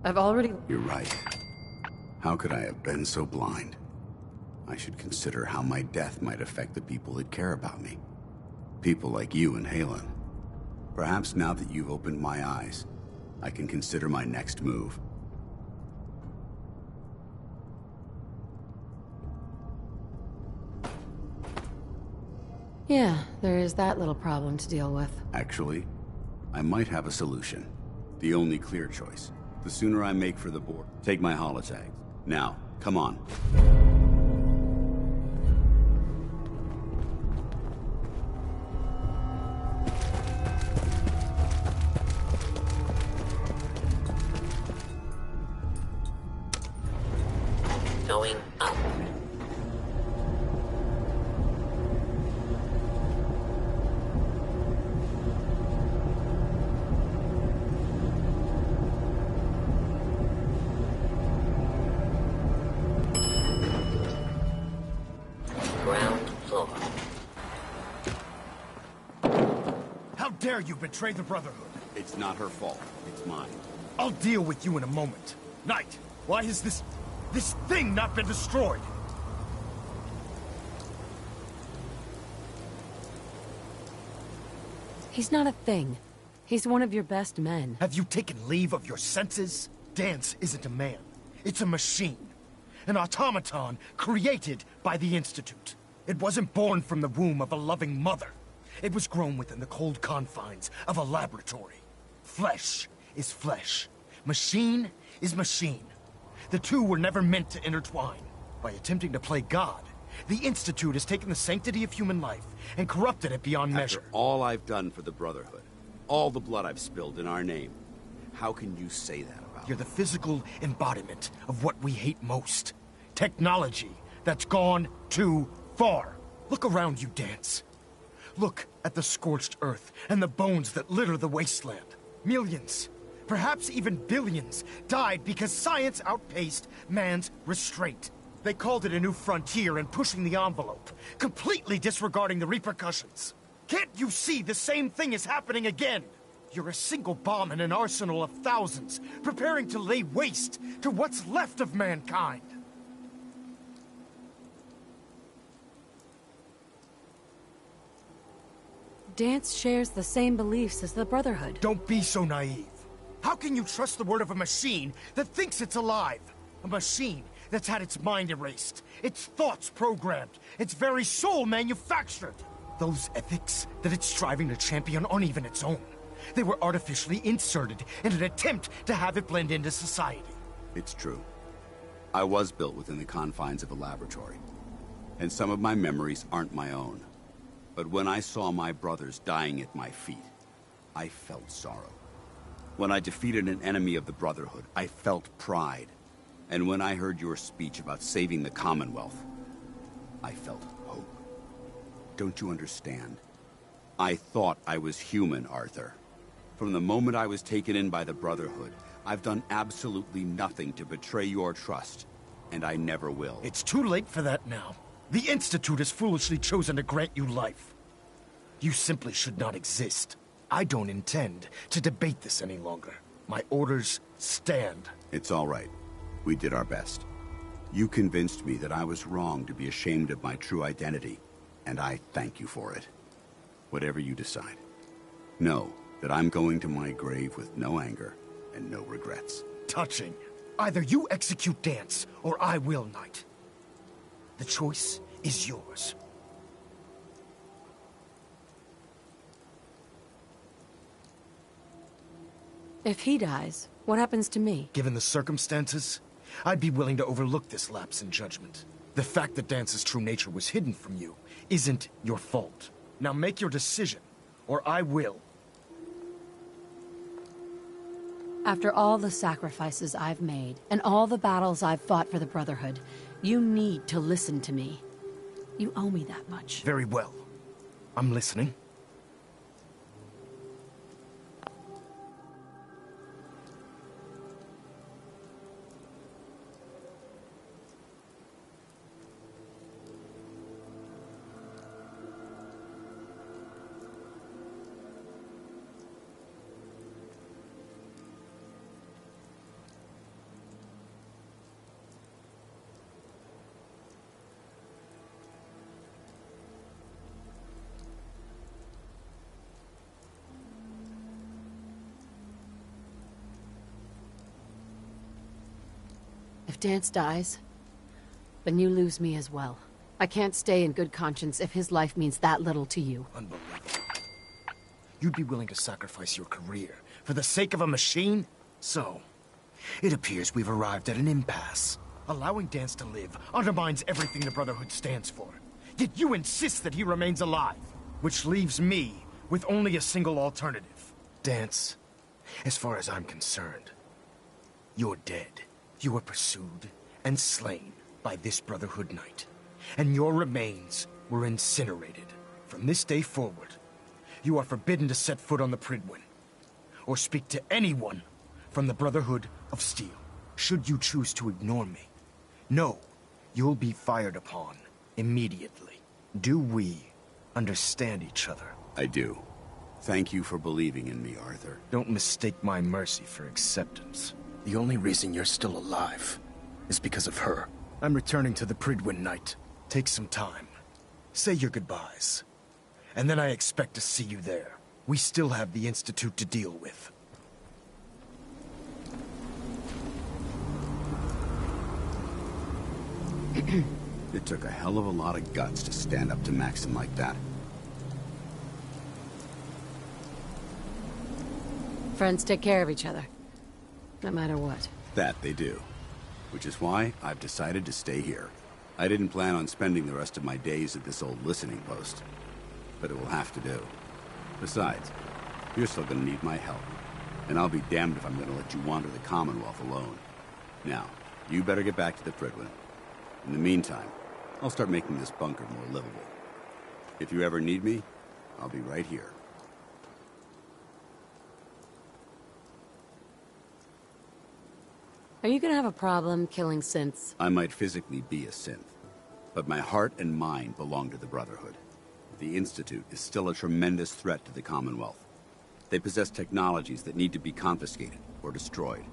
I've already... You're right. How could I have been so blind? I should consider how my death might affect the people that care about me. People like you and Halen. Perhaps now that you've opened my eyes, I can consider my next move. Yeah, there is that little problem to deal with. Actually, I might have a solution. The only clear choice. The sooner I make for the board, take my holotags. Now, come on. Going up. Ground floor. dare you betray the Brotherhood? It's not her fault. It's mine. I'll deal with you in a moment. Knight, why has this thing not been destroyed? He's not a thing. He's one of your best men. Have you taken leave of your senses? Dance isn't a man. It's a machine. An automaton created by the Institute. It wasn't born from the womb of a loving mother. It was grown within the cold confines of a laboratory. Flesh is flesh. Machine is machine. The two were never meant to intertwine. By attempting to play God, the Institute has taken the sanctity of human life and corrupted it beyond measure. After all I've done for the Brotherhood, all the blood I've spilled in our name, how can you say that about You're the physical embodiment of what we hate most. Technology that's gone too far. Look around you, Dance. Look at the scorched earth and the bones that litter the wasteland. Millions, perhaps even billions, died because science outpaced man's restraint. They called it a new frontier and pushing the envelope, completely disregarding the repercussions. Can't you see the same thing is happening again? You're a single bomb in an arsenal of thousands, preparing to lay waste to what's left of mankind. Dance shares the same beliefs as the Brotherhood. Don't be so naive. How can you trust the word of a machine that thinks it's alive? A machine that's had its mind erased, its thoughts programmed, its very soul manufactured. Those ethics that it's striving to champion aren't even its own. They were artificially inserted in an attempt to have it blend into society. It's true. I was built within the confines of a laboratory, and some of my memories aren't my own. But when I saw my brothers dying at my feet, I felt sorrow. When I defeated an enemy of the Brotherhood, I felt pride. And when I heard your speech about saving the Commonwealth, I felt hope. Don't you understand? I thought I was human, Arthur. From the moment I was taken in by the Brotherhood, I've done absolutely nothing to betray your trust, and I never will. It's too late for that now. The Institute has foolishly chosen to grant you life. You simply should not exist. I don't intend to debate this any longer. My orders stand. It's all right. We did our best. You convinced me that I was wrong to be ashamed of my true identity, and I thank you for it. Whatever you decide. Know that I'm going to my grave with no anger and no regrets. Touching. Either you execute Dance, or I will, Knight. The choice is yours. If he dies, what happens to me? Given the circumstances, I'd be willing to overlook this lapse in judgment. The fact that Dance's true nature was hidden from you isn't your fault. Now make your decision, or I will. After all the sacrifices I've made, and all the battles I've fought for the Brotherhood, you need to listen to me. You owe me that much. Very well. I'm listening. If Dance dies, then you lose me as well. I can't stay in good conscience if his life means that little to you. Unbelievable. You'd be willing to sacrifice your career for the sake of a machine? So, it appears we've arrived at an impasse. Allowing Dance to live undermines everything the Brotherhood stands for. Yet you insist that he remains alive, which leaves me with only a single alternative. Dance, as far as I'm concerned, you're dead. You were pursued and slain by this Brotherhood Knight, and your remains were incinerated. From this day forward, you are forbidden to set foot on the Prydwen, or speak to anyone from the Brotherhood of Steel. Should you choose to ignore me, know you'll be fired upon immediately. Do we understand each other? I do. Thank you for believing in me, Arthur. Don't mistake my mercy for acceptance. The only reason you're still alive is because of her. I'm returning to the Pridwin Night. Take some time. Say your goodbyes. And then I expect to see you there. We still have the Institute to deal with. It took a hell of a lot of guts to stand up to Maxim like that. Friends take care of each other. No matter what. That they do. Which is why I've decided to stay here. I didn't plan on spending the rest of my days at this old listening post. But it will have to do. Besides, you're still gonna need my help. And I'll be damned if I'm gonna let you wander the Commonwealth alone. Now, you better get back to the Pridwin. In the meantime, I'll start making this bunker more livable. If you ever need me, I'll be right here. Are you gonna have a problem killing synths? I might physically be a synth, but my heart and mind belong to the Brotherhood. The Institute is still a tremendous threat to the Commonwealth. They possess technologies that need to be confiscated or destroyed.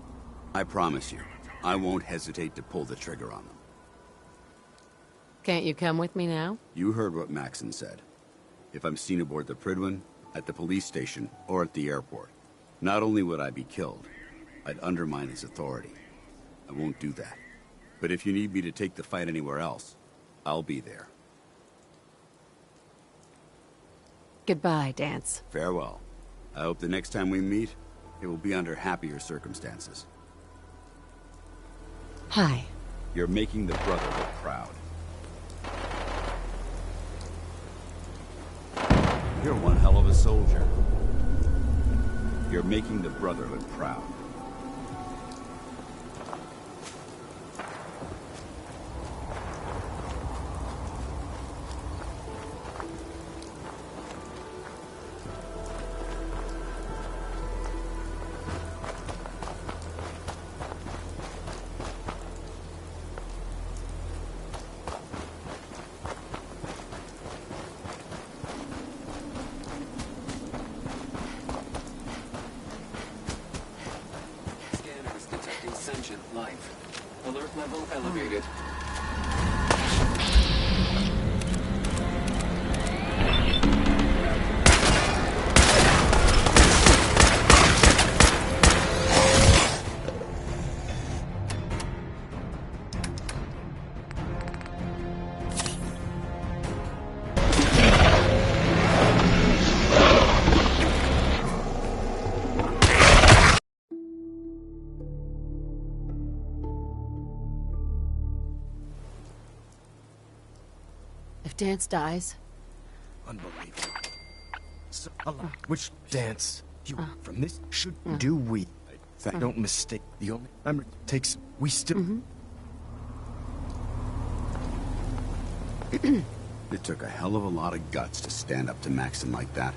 I promise you, I won't hesitate to pull the trigger on them. Can't you come with me now? You heard what Maxon said. If I'm seen aboard the Pridwin, at the police station, or at the airport, not only would I be killed, I'd undermine his authority. I won't do that. But if you need me to take the fight anywhere else, I'll be there. Goodbye, Dance. Farewell. I hope the next time we meet, it will be under happier circumstances. Hi. You're making the Brotherhood proud. You're one hell of a soldier. You're making the Brotherhood proud. Alert level elevated. If Dance dies... Unbelievable. So, which Dance you from this should do we? Don't mistake the only... takes... We still... It took a hell of a lot of guts to stand up to Maxon like that.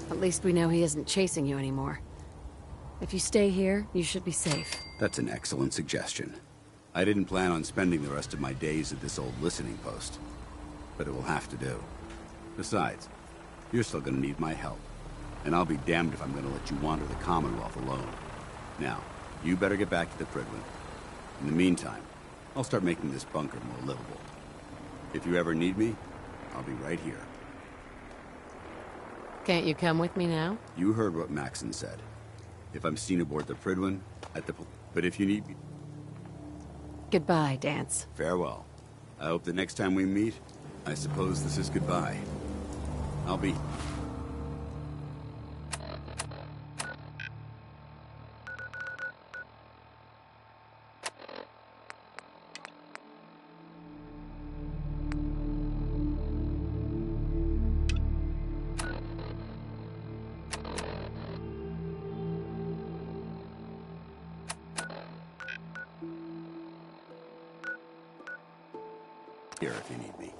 At least we know he isn't chasing you anymore. If you stay here, you should be safe. That's an excellent suggestion. I didn't plan on spending the rest of my days at this old listening post, but it will have to do. Besides, you're still gonna need my help, and I'll be damned if I'm gonna let you wander the Commonwealth alone. Now, you better get back to the Pridwin. In the meantime, I'll start making this bunker more livable. If you ever need me, I'll be right here. Can't you come with me now? You heard what Maxon said. If I'm seen aboard the Pridwin, but if you need me... Goodbye, Dance. Farewell. I hope the next time we meet, I suppose this is goodbye. I'll be... here if you need me.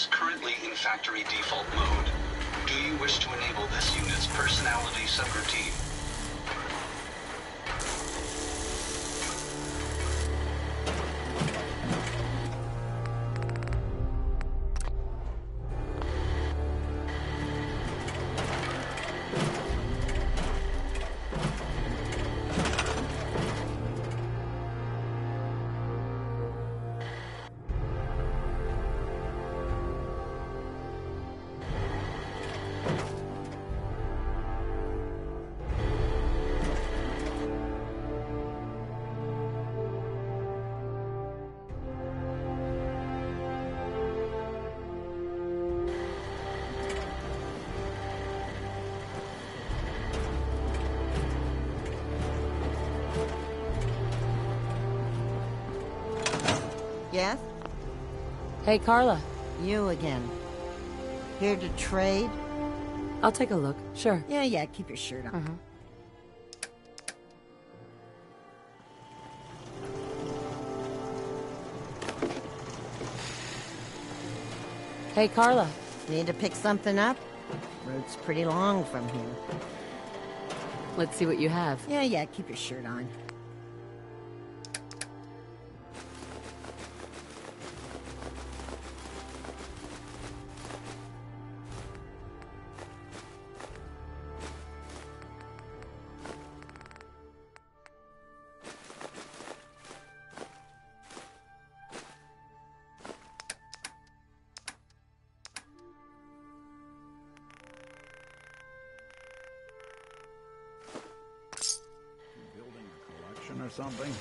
is currently in factory default mode. Do you wish to enable this unit's personality subroutine? Yes? Hey, Carla. You again. Here to trade? I'll take a look. Sure. Yeah, keep your shirt on. Hey, Carla. Need to pick something up? Road's pretty long from here. Let's see what you have. Yeah, keep your shirt on. Or something.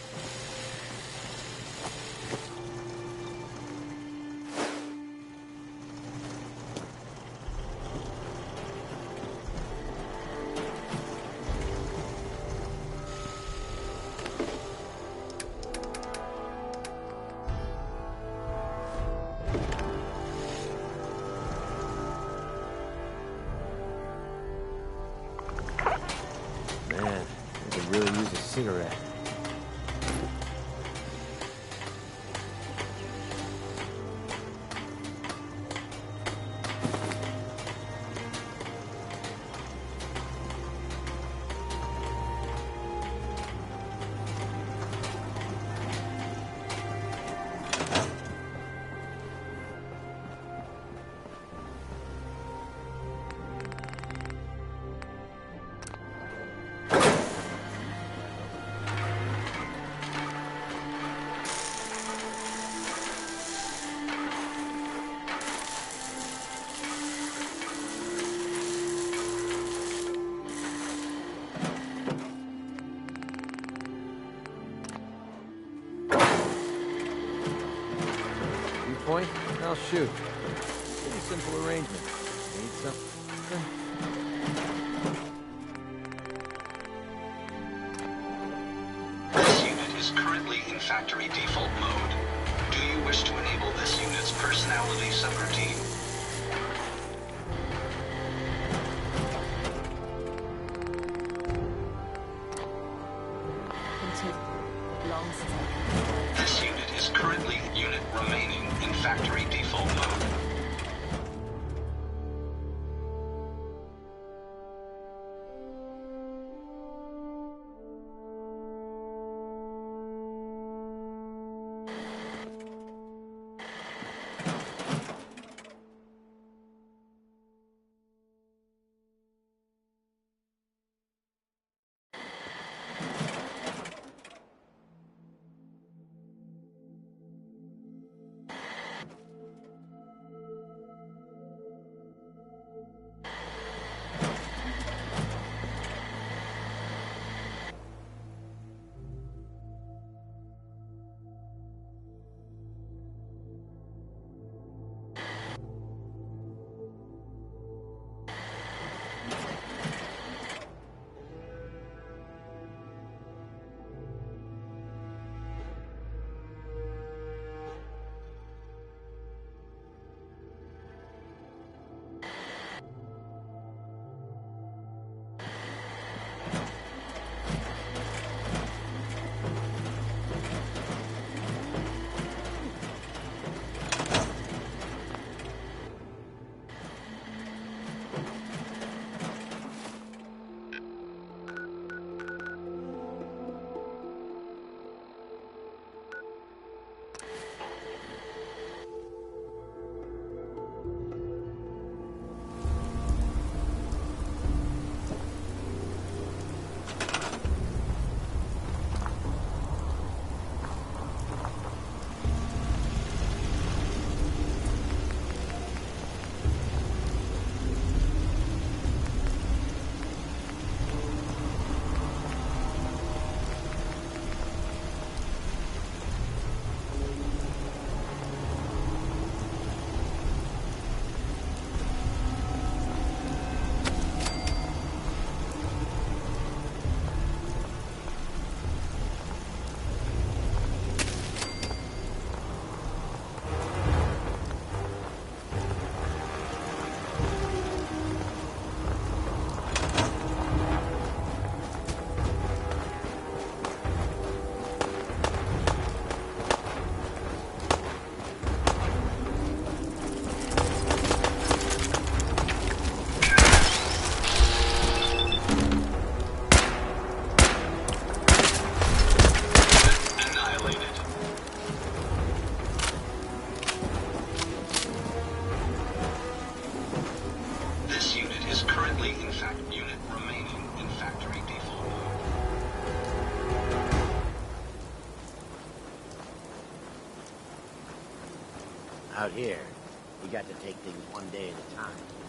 Man, I could really use a cigarette. Point? I'll shoot. Pretty simple arrangement. Need some... This unit is currently in factory default mode. Do you wish to enable this unit's personality subroutine? This unit is currently remaining in factory default mode. Out here, you got to take things one day at a time.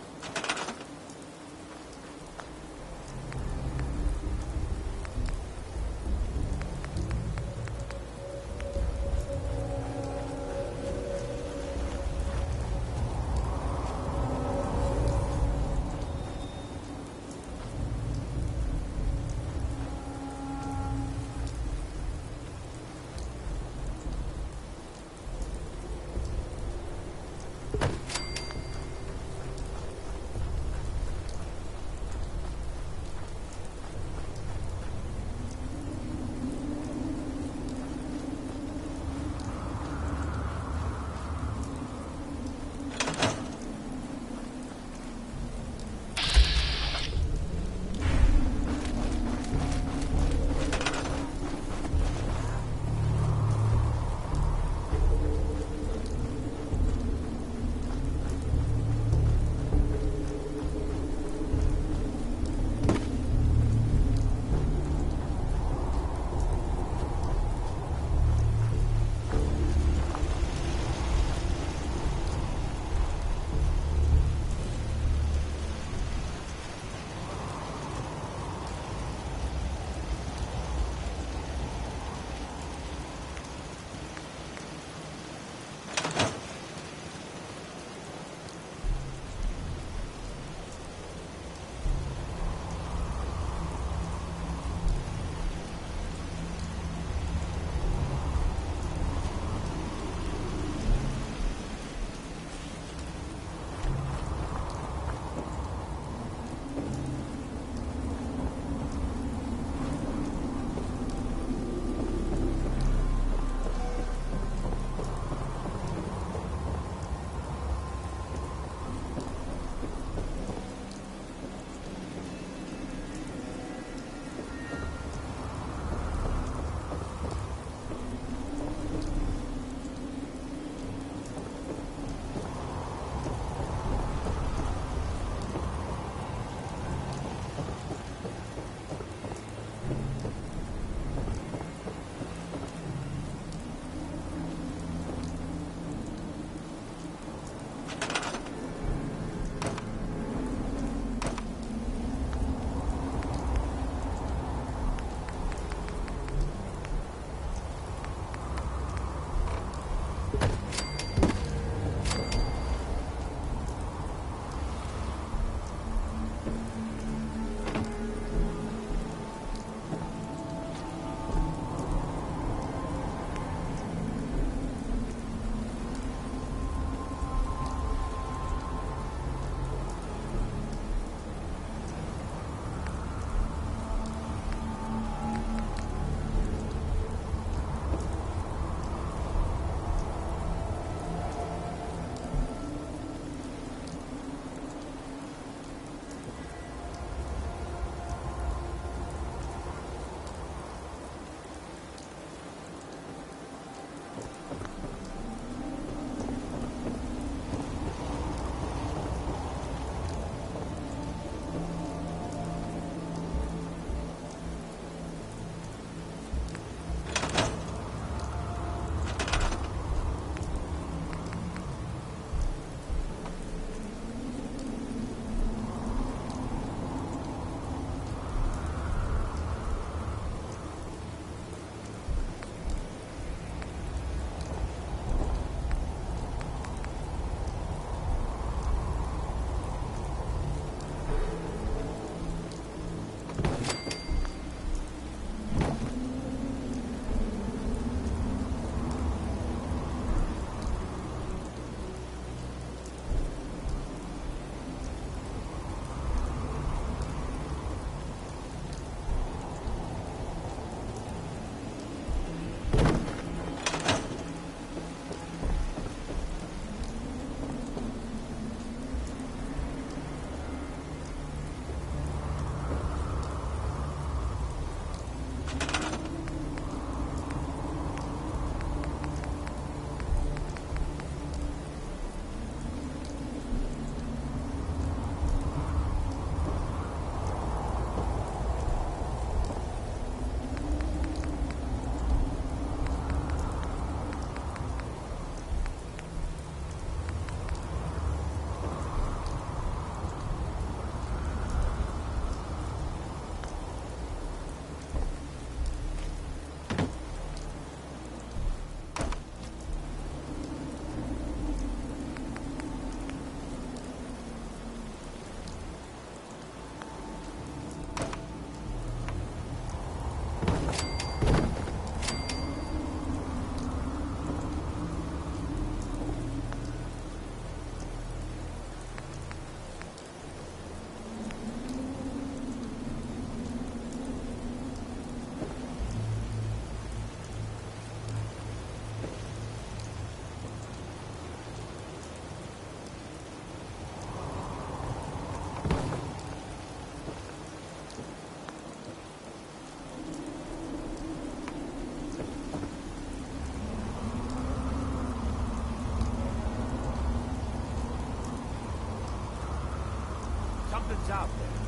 Something's out there.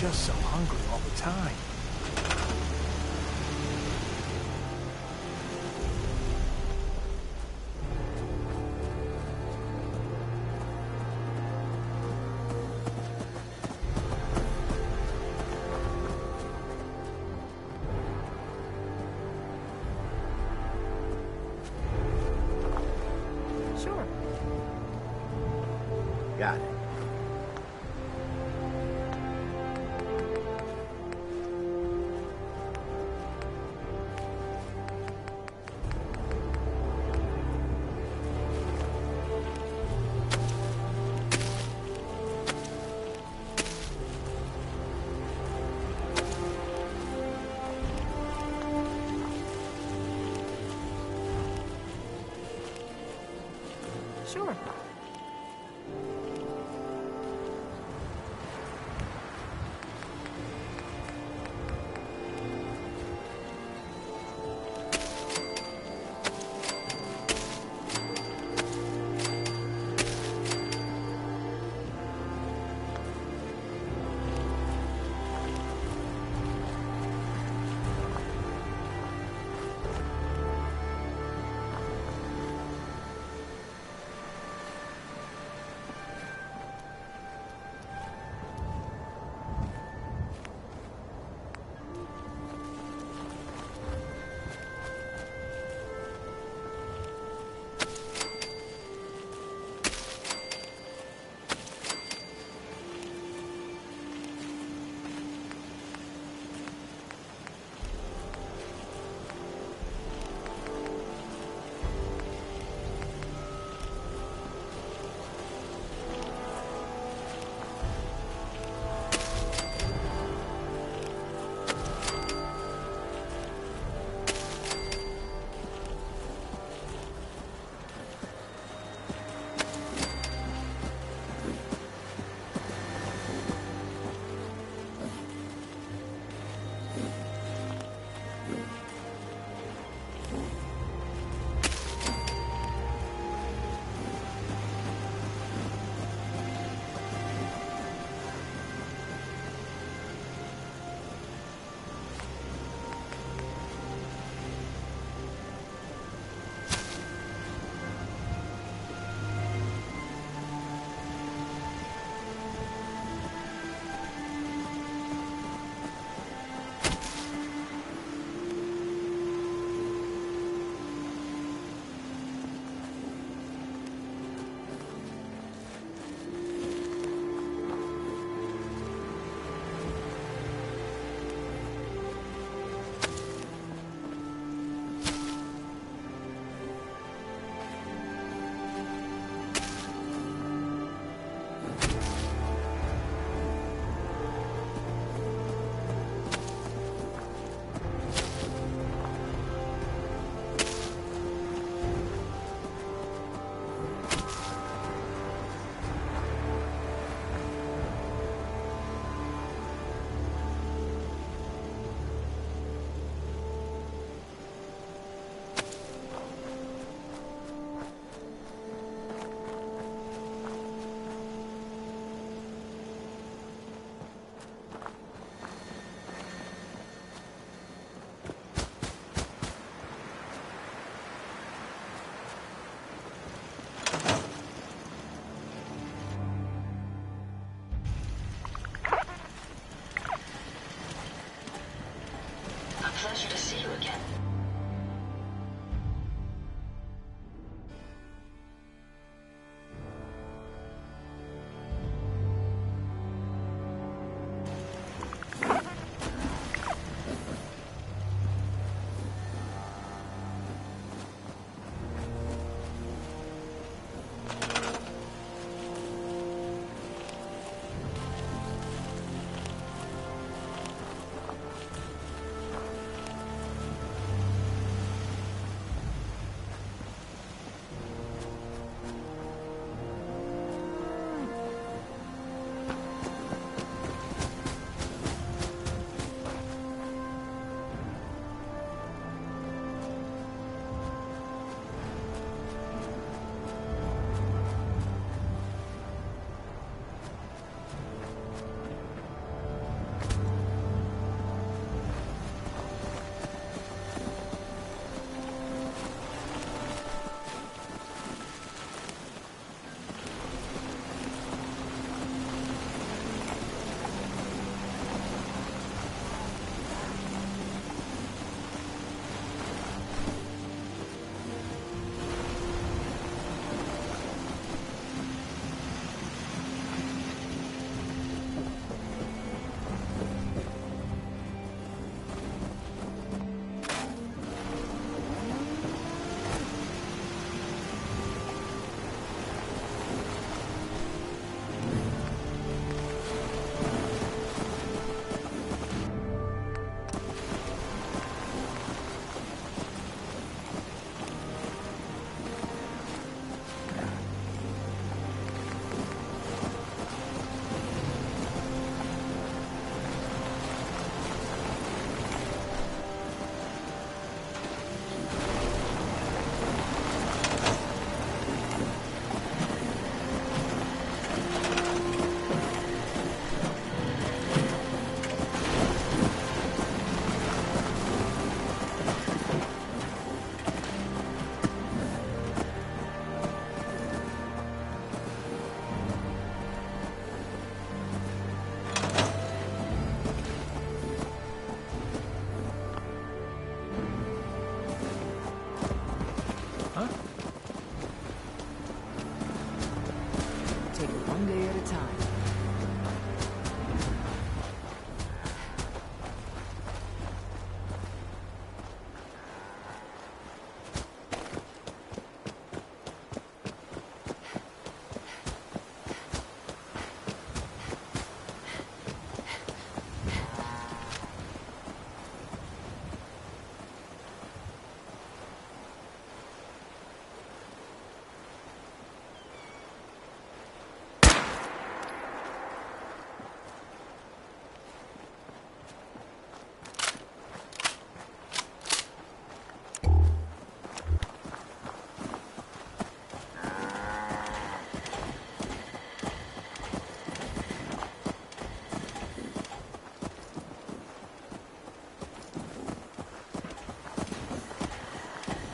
just so hungry all the time. Sure. Got it. Sure. Pleasure to see you again.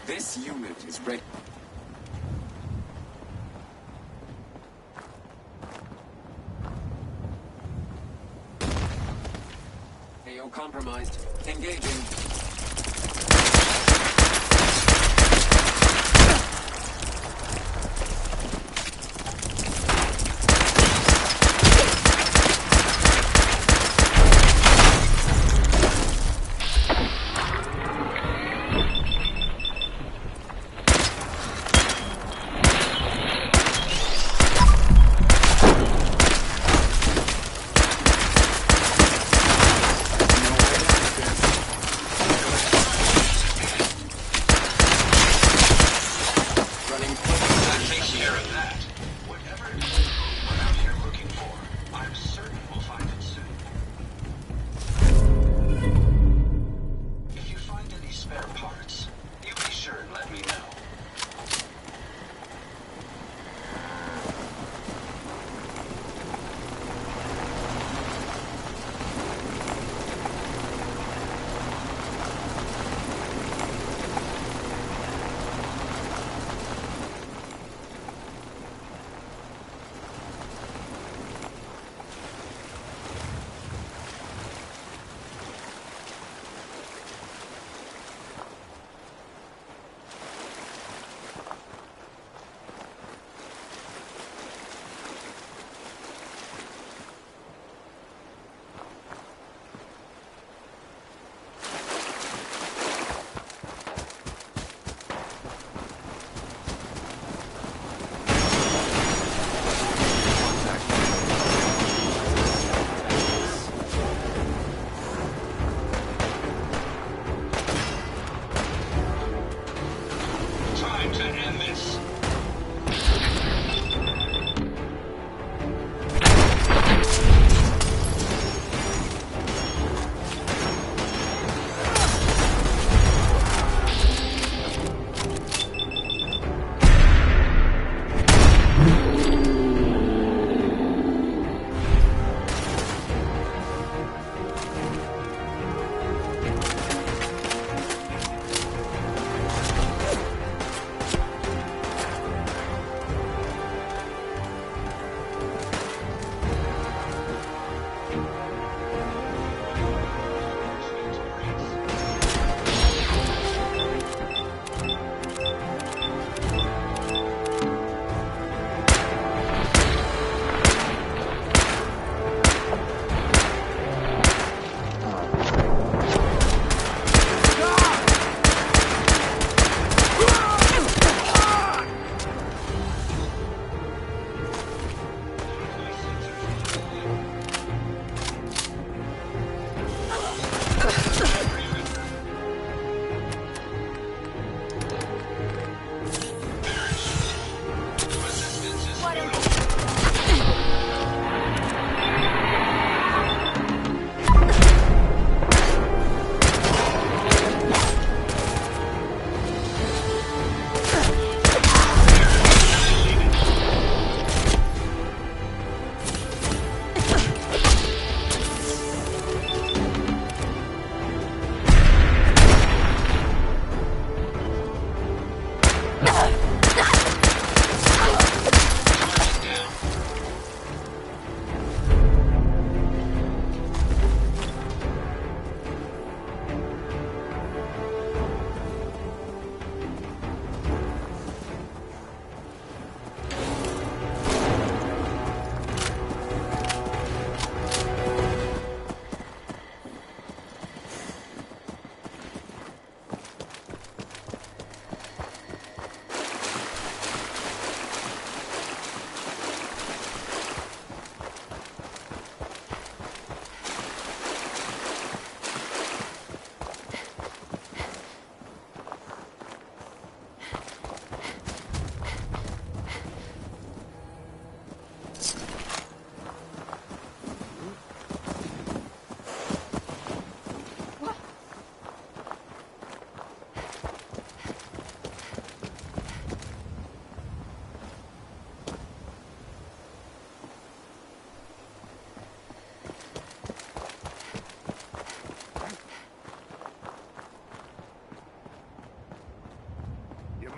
This unit is ready. AO compromised. Engaging.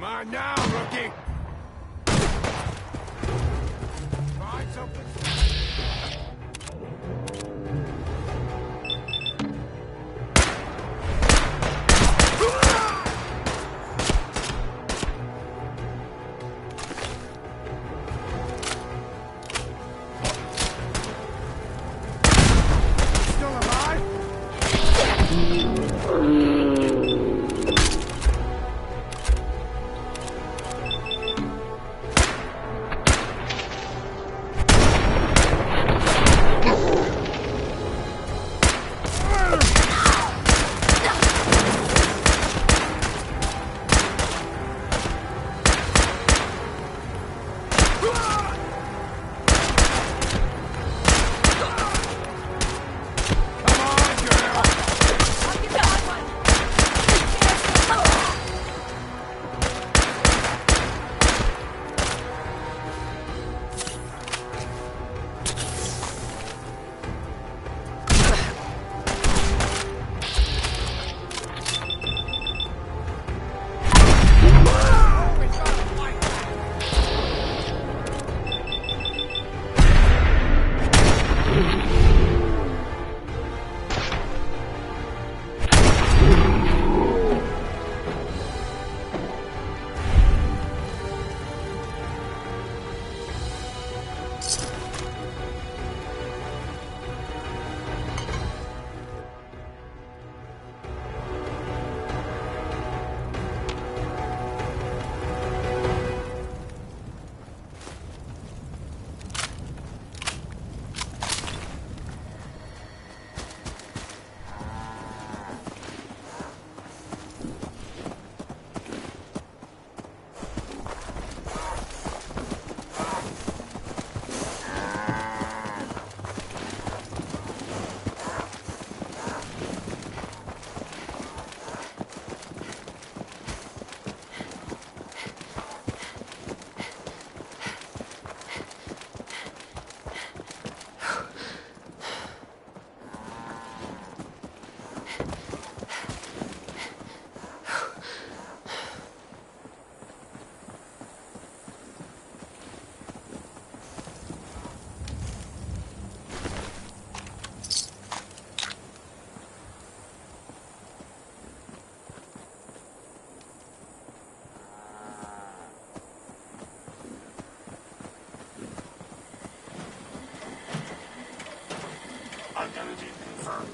Come on now, rookie! Find something. Still alive? Identity confirmed.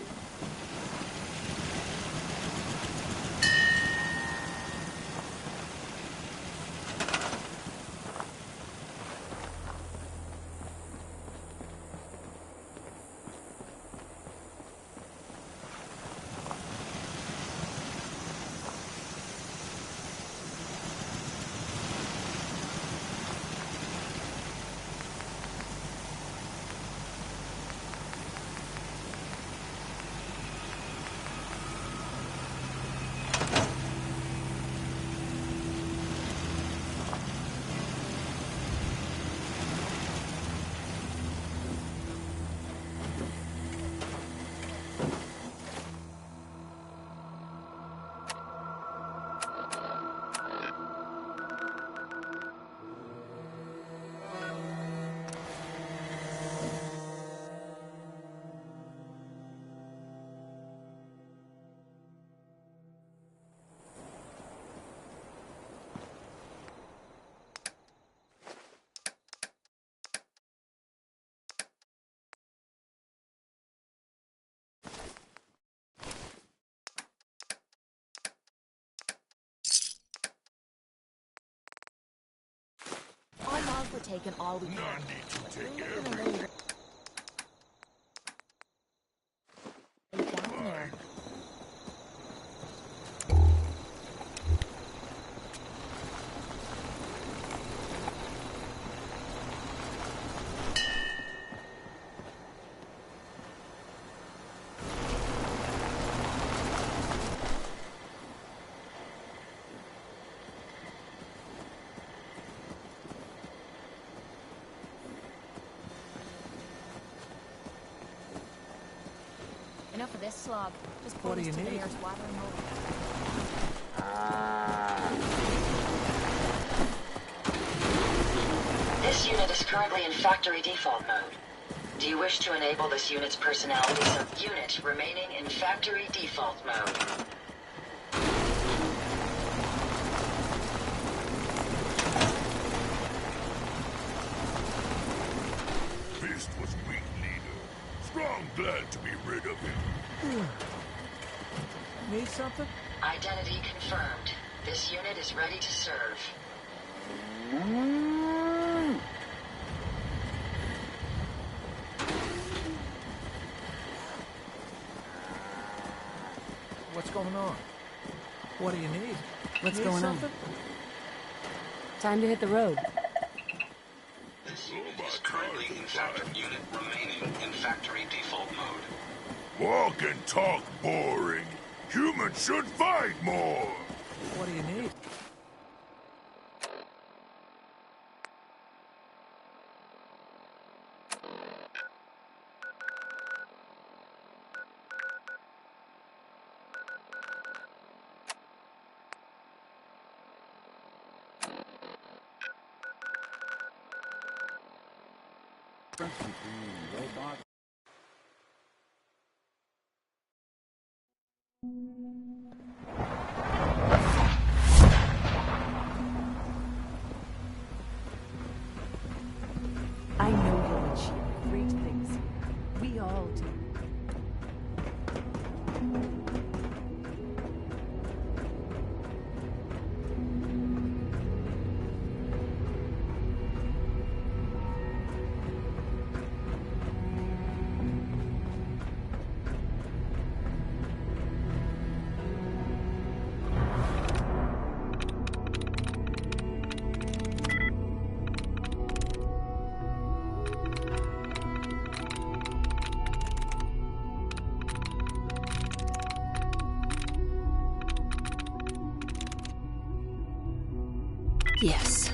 Our laws were taken all we can. No need to take everything. Down there. Enough of this slog. Just pull What do this you to the need? nearest watering hole. This unit is currently in factory default mode. Do you wish to enable this unit's personality? Unit remaining in factory default mode. Fist was weak, leader. Strong glad to be rid of him. Need something? Identity confirmed. This unit is ready to serve. What's going on? What do you need? What's Need going something? on? Time to hit the road. This unit is currently in factory. Unit remaining in factory default mode. Walk and talk boring. Humans should fight more. What do you need? I know you'll achieve great things here. We all do. Yes.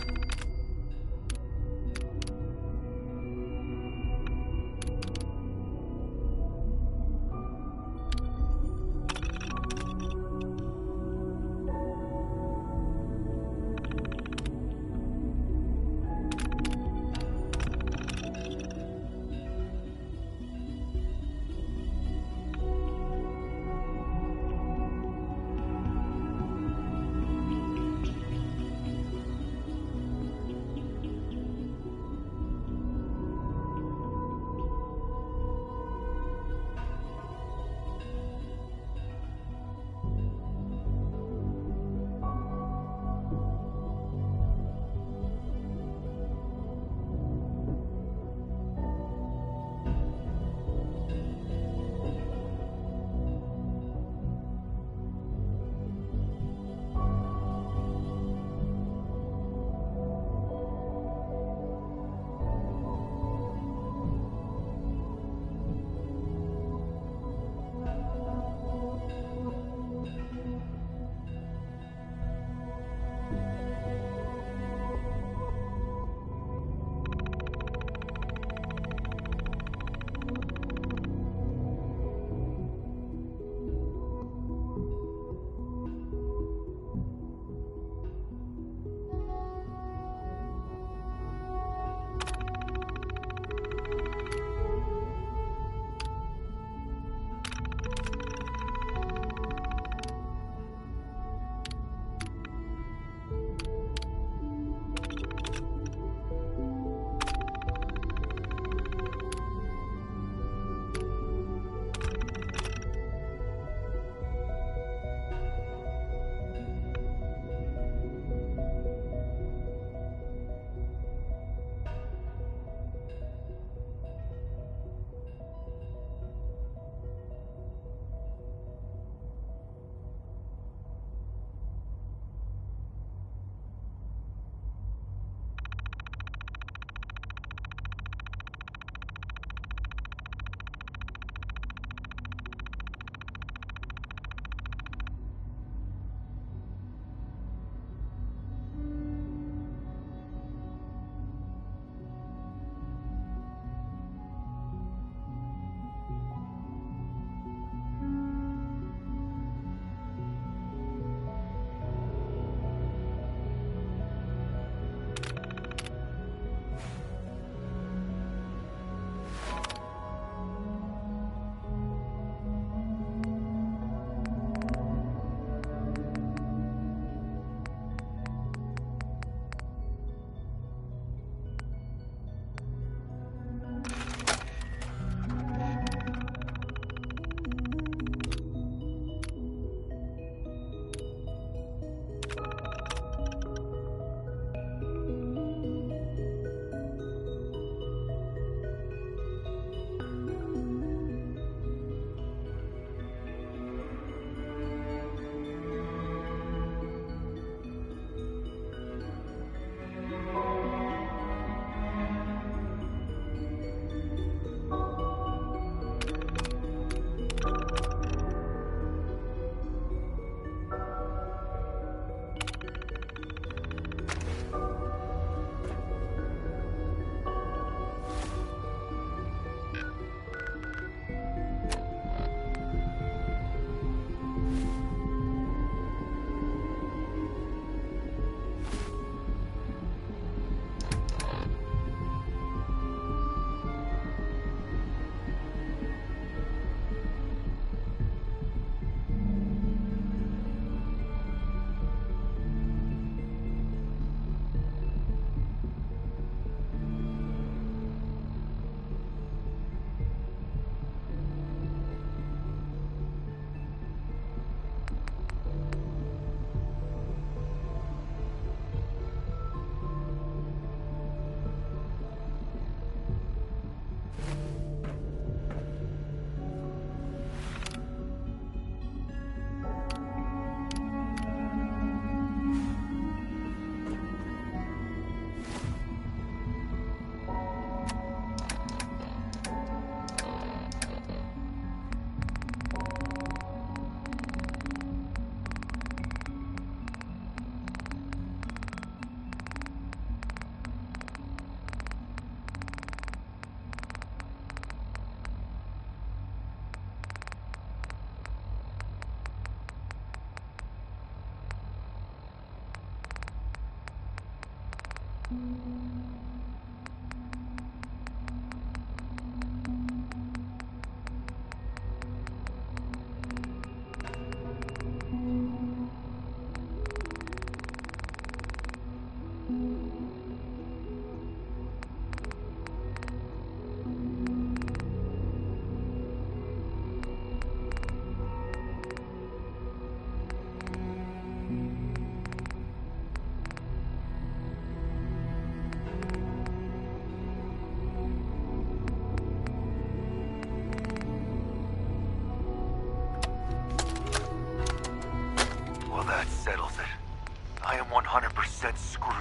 Well, that settles it. I am 100% screwed.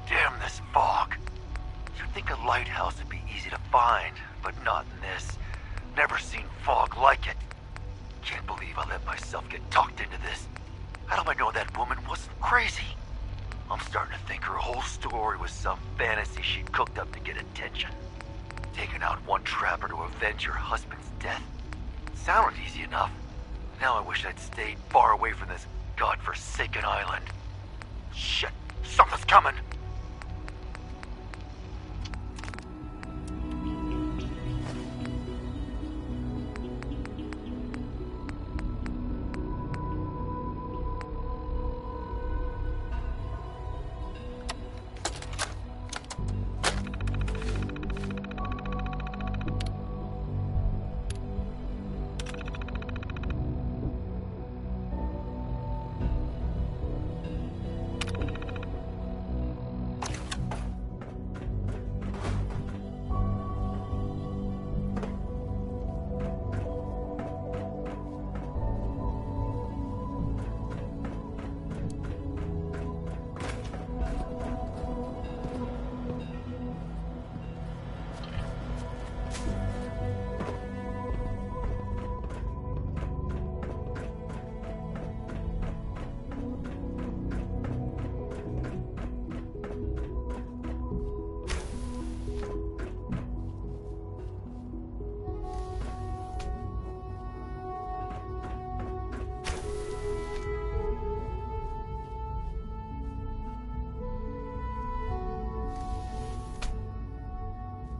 Damn this fog. You'd think a lighthouse would be easy to find, but not in this. Never seen fog like it. Can't believe I let myself get talked into this. How do I know that woman wasn't crazy? I'm starting to think her whole story was some fantasy she cooked up to get attention. Taking out one trapper to avenge her husband's death? Sounded easy enough. Now I wish I'd stayed far away from this godforsaken island. Shit, something's coming!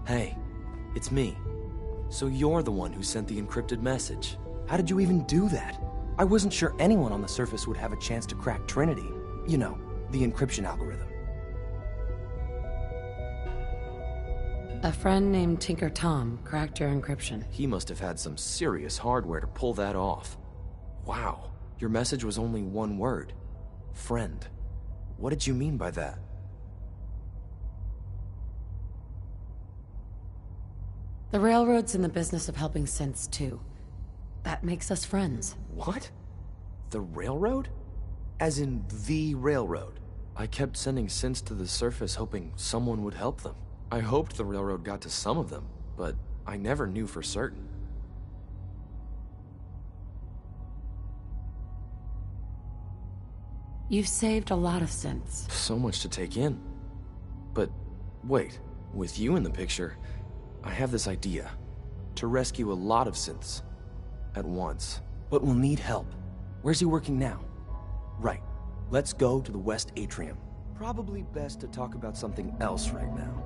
Hey, it's me. So you're the one who sent the encrypted message. How did you even do that? I wasn't sure anyone on the surface would have a chance to crack Trinity. You know, the encryption algorithm. A friend named Tinker Tom cracked your encryption. He must have had some serious hardware to pull that off. Wow, your message was only one word. Friend. What did you mean by that? The Railroad's in the business of helping synths too. That makes us friends. What? The Railroad? As in the Railroad? I kept sending synths to the surface hoping someone would help them. I hoped the Railroad got to some of them, but I never knew for certain. You've saved a lot of synths. So much to take in. But wait, with you in the picture, I have this idea. To rescue a lot of synths. At once. But we'll need help. Where's he working now? Right. Let's go to the West Atrium. Probably best to talk about something else right now.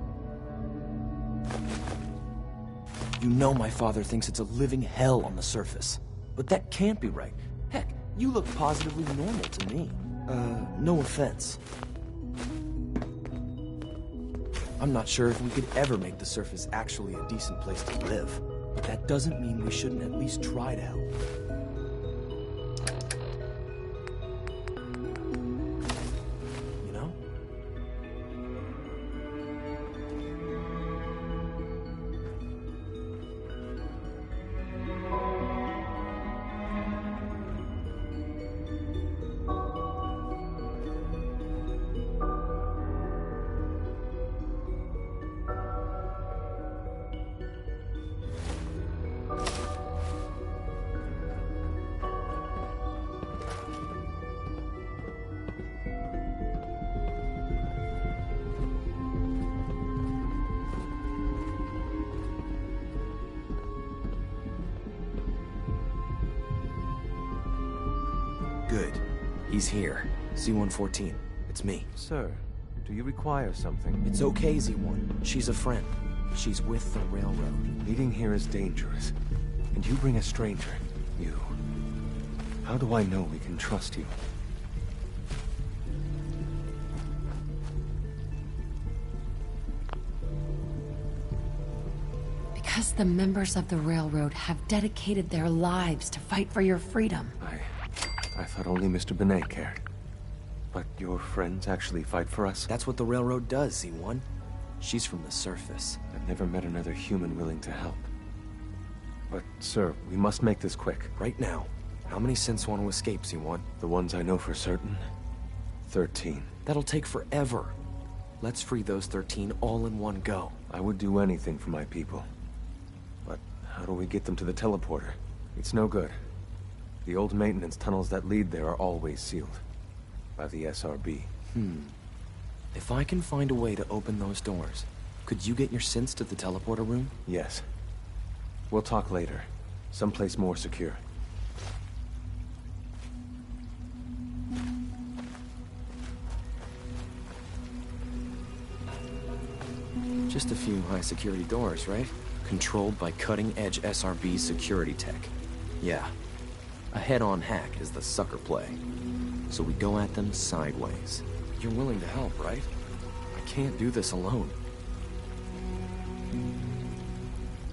You know my father thinks it's a living hell on the surface. But that can't be right. Heck, you look positively normal to me. No offense. I'm not sure if we could ever make the surface actually a decent place to live. But that doesn't mean we shouldn't at least try to help. You know? Good. He's here. C-114. It's me. Sir, Do you require something? It's okay, Z1. She's a friend. She's with the railroad. Meeting here is dangerous. And you bring a stranger. You. How do I know we can trust you? Because the members of the railroad have dedicated their lives to fight for your freedom. I thought only Mr. Benet cared. But your friends actually fight for us? That's what the railroad does, Z1. She's from the surface. I've never met another human willing to help. But, sir, we must make this quick. Right now. How many synths want to escape, Z1? The ones I know for certain. 13. That'll take forever. Let's free those 13 all in one go. I would do anything for my people. But how do we get them to the teleporter? It's no good. The old maintenance tunnels that lead there are always sealed. By the SRB. If I can find a way to open those doors, could you get your synths to the teleporter room? Yes. We'll talk later. Someplace more secure. Just a few high-security doors, right? Controlled by cutting-edge SRB security tech. Yeah. A head-on hack is the sucker play. So we go at them sideways. You're willing to help, right? I can't do this alone.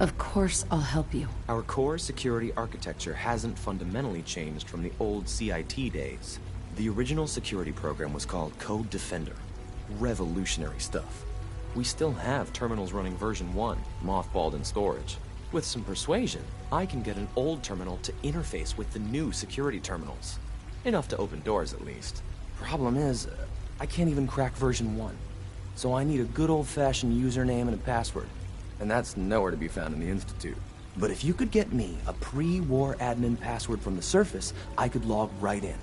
Of course I'll help you. Our core security architecture hasn't fundamentally changed from the old CIT days. The original security program was called Code Defender. Revolutionary stuff. We still have terminals running version 1, mothballed in storage. With some persuasion, I can get an old terminal to interface with the new security terminals. Enough to open doors, at least. Problem is, I can't even crack version 1. So I need a good old-fashioned username and a password. And that's nowhere to be found in the Institute. But if you could get me a pre-war admin password from the surface, I could log right in.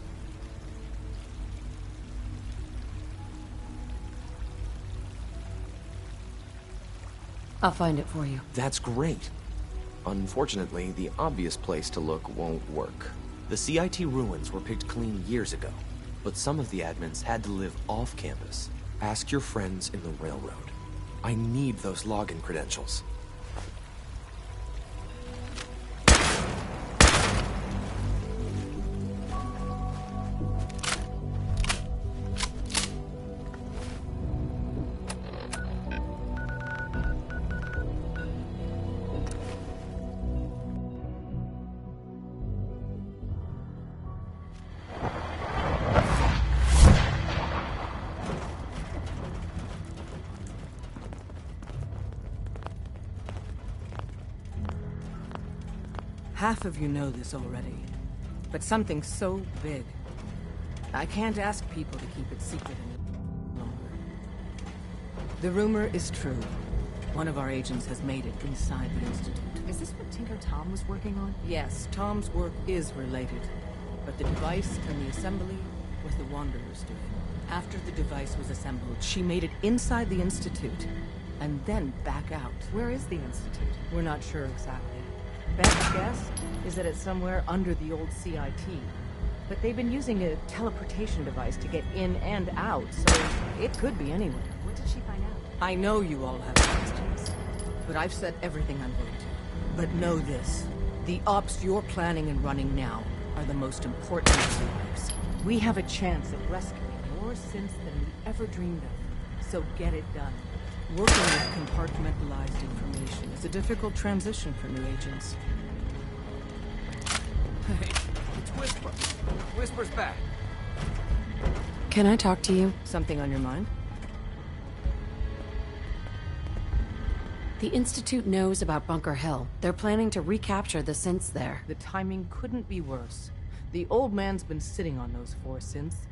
I'll find it for you. That's great. Unfortunately, the obvious place to look won't work. The CIT ruins were picked clean years ago, but some of the admins had to live off campus. Ask your friends in the railroad. I need those login credentials. Half of you know this already, but something so big, I can't ask people to keep it secret any longer. The rumor is true. One of our agents has made it inside the Institute. Is this what Tinker Tom was working on? Yes, Tom's work is related, but the device and the assembly was the Wanderer's doing. After the device was assembled, she made it inside the Institute, and then back out. Where is the Institute? We're not sure exactly. Best guess is that it's somewhere under the old CIT. But they've been using a teleportation device to get in and out, so it could be anywhere. What did she find out? I know you all have questions, but I've said everything I'm going to. But know this, the ops you're planning and running now are the most important of your lives. We have a chance at rescuing more synths than we ever dreamed of, so get it done. Working with compartmentalized information is a difficult transition for new agents. Hey, it's Whisper. Whisper's back. Can I talk to you? Something on your mind? The Institute knows about Bunker Hill. They're planning to recapture the synths there. The timing couldn't be worse. The old man's been sitting on those 4 synths.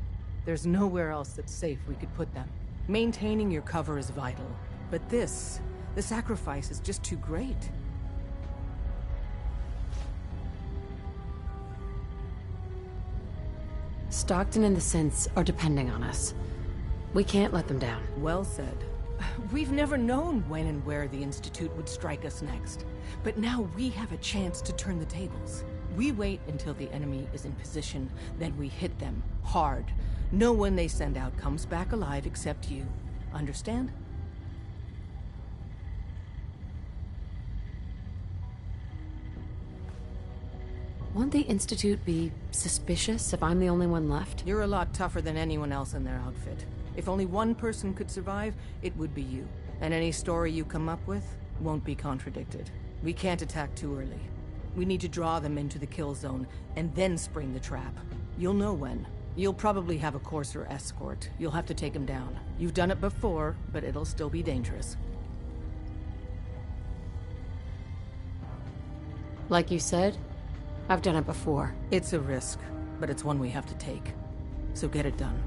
There's nowhere else that's safe we could put them. Maintaining your cover is vital. But the sacrifice is just too great. Stockton and the synths are depending on us. We can't let them down. Well said. We've never known when and where the Institute would strike us next. But now we have a chance to turn the tables. We wait until the enemy is in position, then we hit them hard. No one they send out comes back alive except you. Understand? Won't the Institute be suspicious if I'm the only one left? You're a lot tougher than anyone else in their outfit. If only one person could survive, it would be you. And any story you come up with won't be contradicted. We can't attack too early. We need to draw them into the kill zone, and then spring the trap. You'll know when. You'll probably have a Courser escort. You'll have to take him down. You've done it before, but it'll still be dangerous. Like you said, I've done it before. It's a risk, but it's one we have to take. So get it done.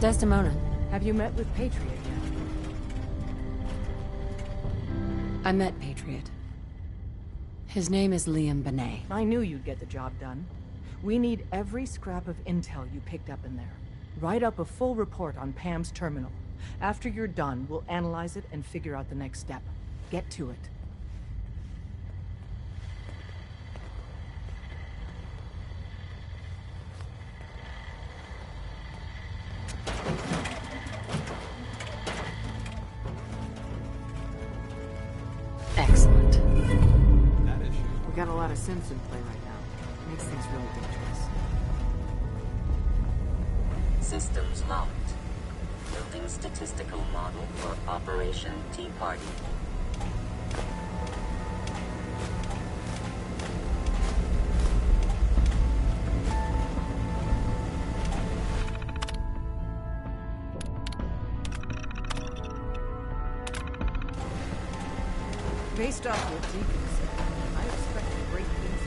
Desdemona. Have you met with Patriot yet? I met Patriot. His name is Liam Benet. I knew you'd get the job done. We need every scrap of intel you picked up in there. Write up a full report on Pam's terminal. After you're done, we'll analyze it and figure out the next step. Get to it. Excellent. That issue. We got a lot of synths in play right now. Makes things really dangerous. Systems locked. Building statistical model for Operation Tea Party. Based off what Deacon said, I expected great things.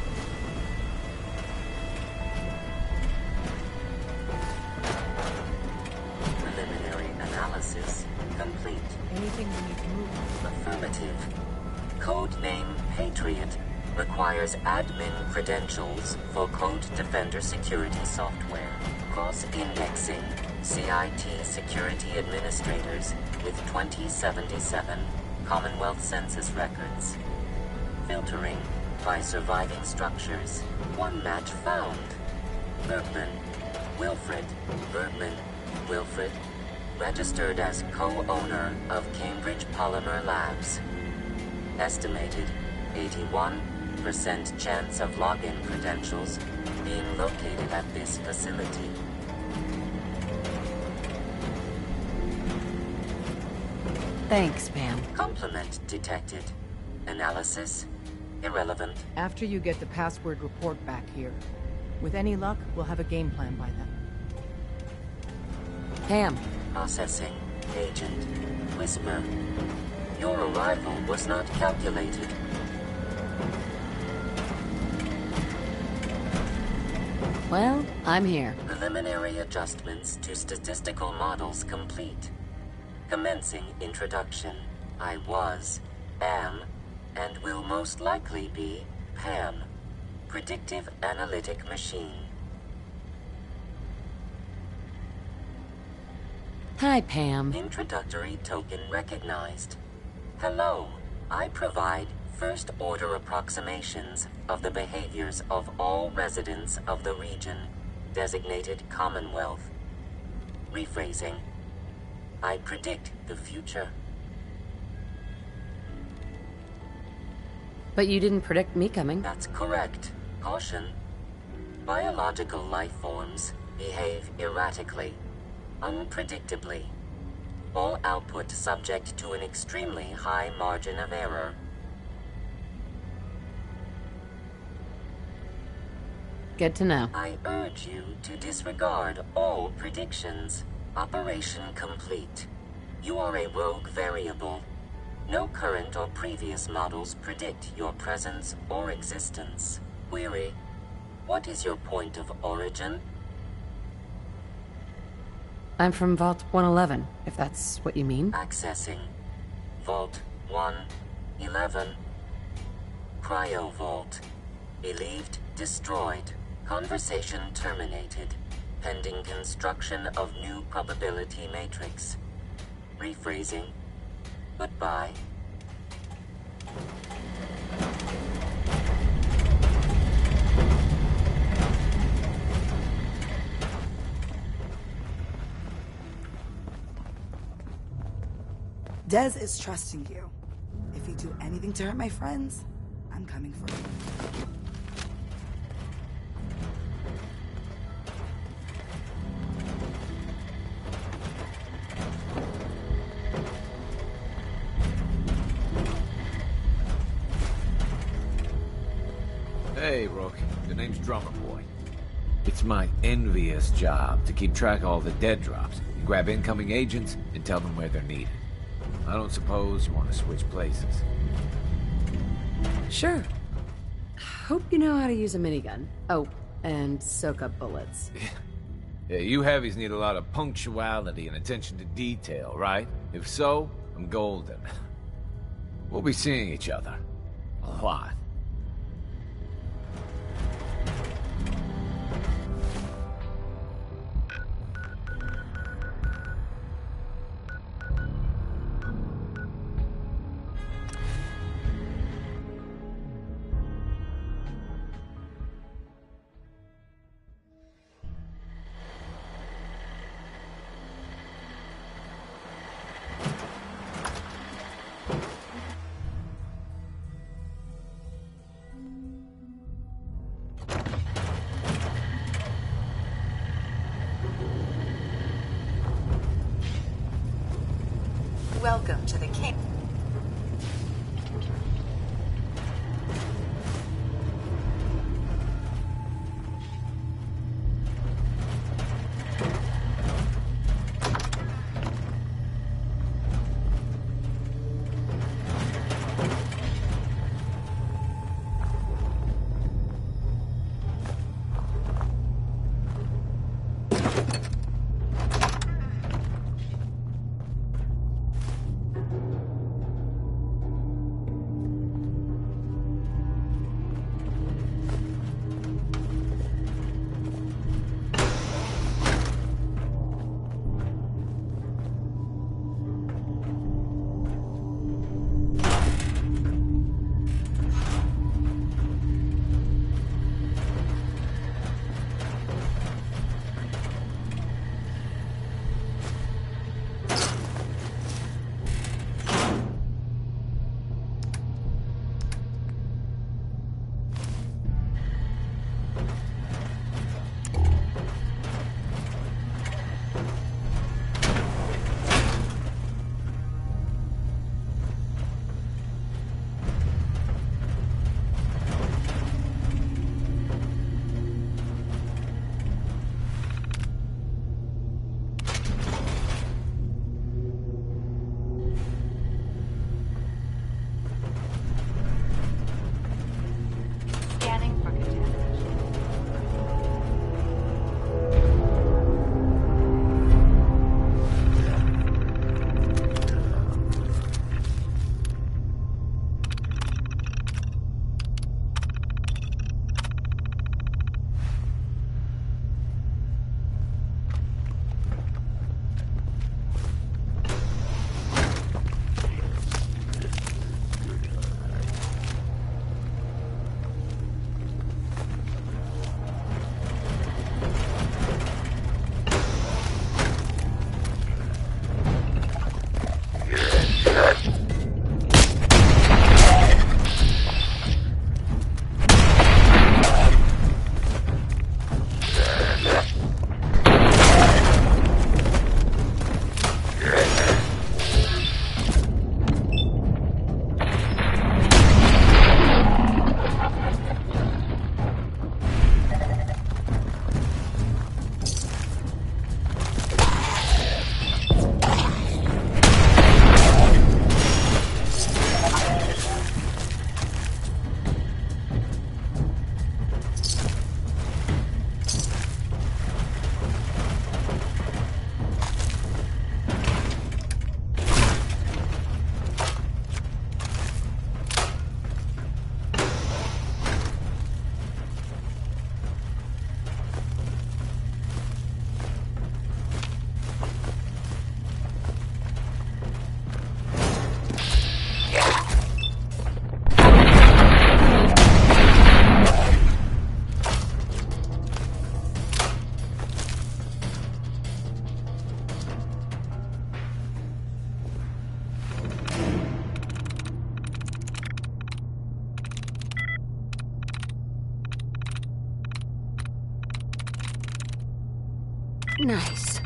Preliminary analysis complete. Anything we need to move on? Affirmative. Codename Patriot requires admin credentials for Code Defender security software. Cross-indexing CIT security administrators with 2077 Commonwealth Census records. Filtering by surviving structures. One match found. Bergman. Wilfred. Bergman. Wilfred. Registered as co-owner of Cambridge Polymer Labs. Estimated 81% chance of login credentials being located at this facility. Thanks, Pam. Complement detected. Analysis irrelevant. After you get the password report back here. With any luck, we'll have a game plan by then. Pam. Processing. Agent. Whisper. Your arrival was not calculated. Well, I'm here. Preliminary adjustments to statistical models complete. Commencing introduction. I was, am, and will most likely be Pam. Predictive analytic machine. Hi, Pam. Introductory token recognized. Hello. I provide first-order approximations of the behaviors of all residents of the region, designated Commonwealth. Rephrasing. I predict the future. But you didn't predict me coming. That's correct. Caution. Biological life forms behave erratically, unpredictably. All output subject to an extremely high margin of error. Good to know. I urge you to disregard all predictions. Operation complete. You are a rogue variable. No current or previous models predict your presence or existence. Query. What is your point of origin? I'm from Vault 111, if that's what you mean. Accessing. Vault 111. Cryo Vault. Believed destroyed. Conversation terminated. Pending construction of new probability matrix. Rephrasing. Goodbye. Dez is trusting you. If you do anything to hurt my friends, I'm coming for you. Hey, Rook. The name's Drummer Boy. It's my envious job to keep track of all the dead drops, and grab incoming agents, and tell them where they're needed. I don't suppose you want to switch places. Sure. Hope you know how to use a minigun. Oh, and soak up bullets. Yeah, you heavies need a lot of punctuality and attention to detail, right? If so, I'm golden. We'll be seeing each other. A lot. Nice.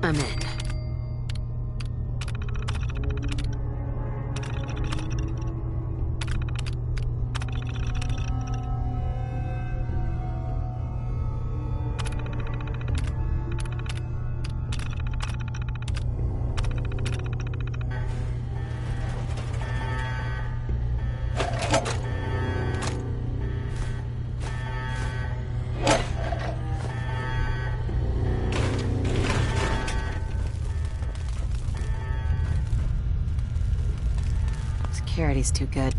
I'm in. Security's too good.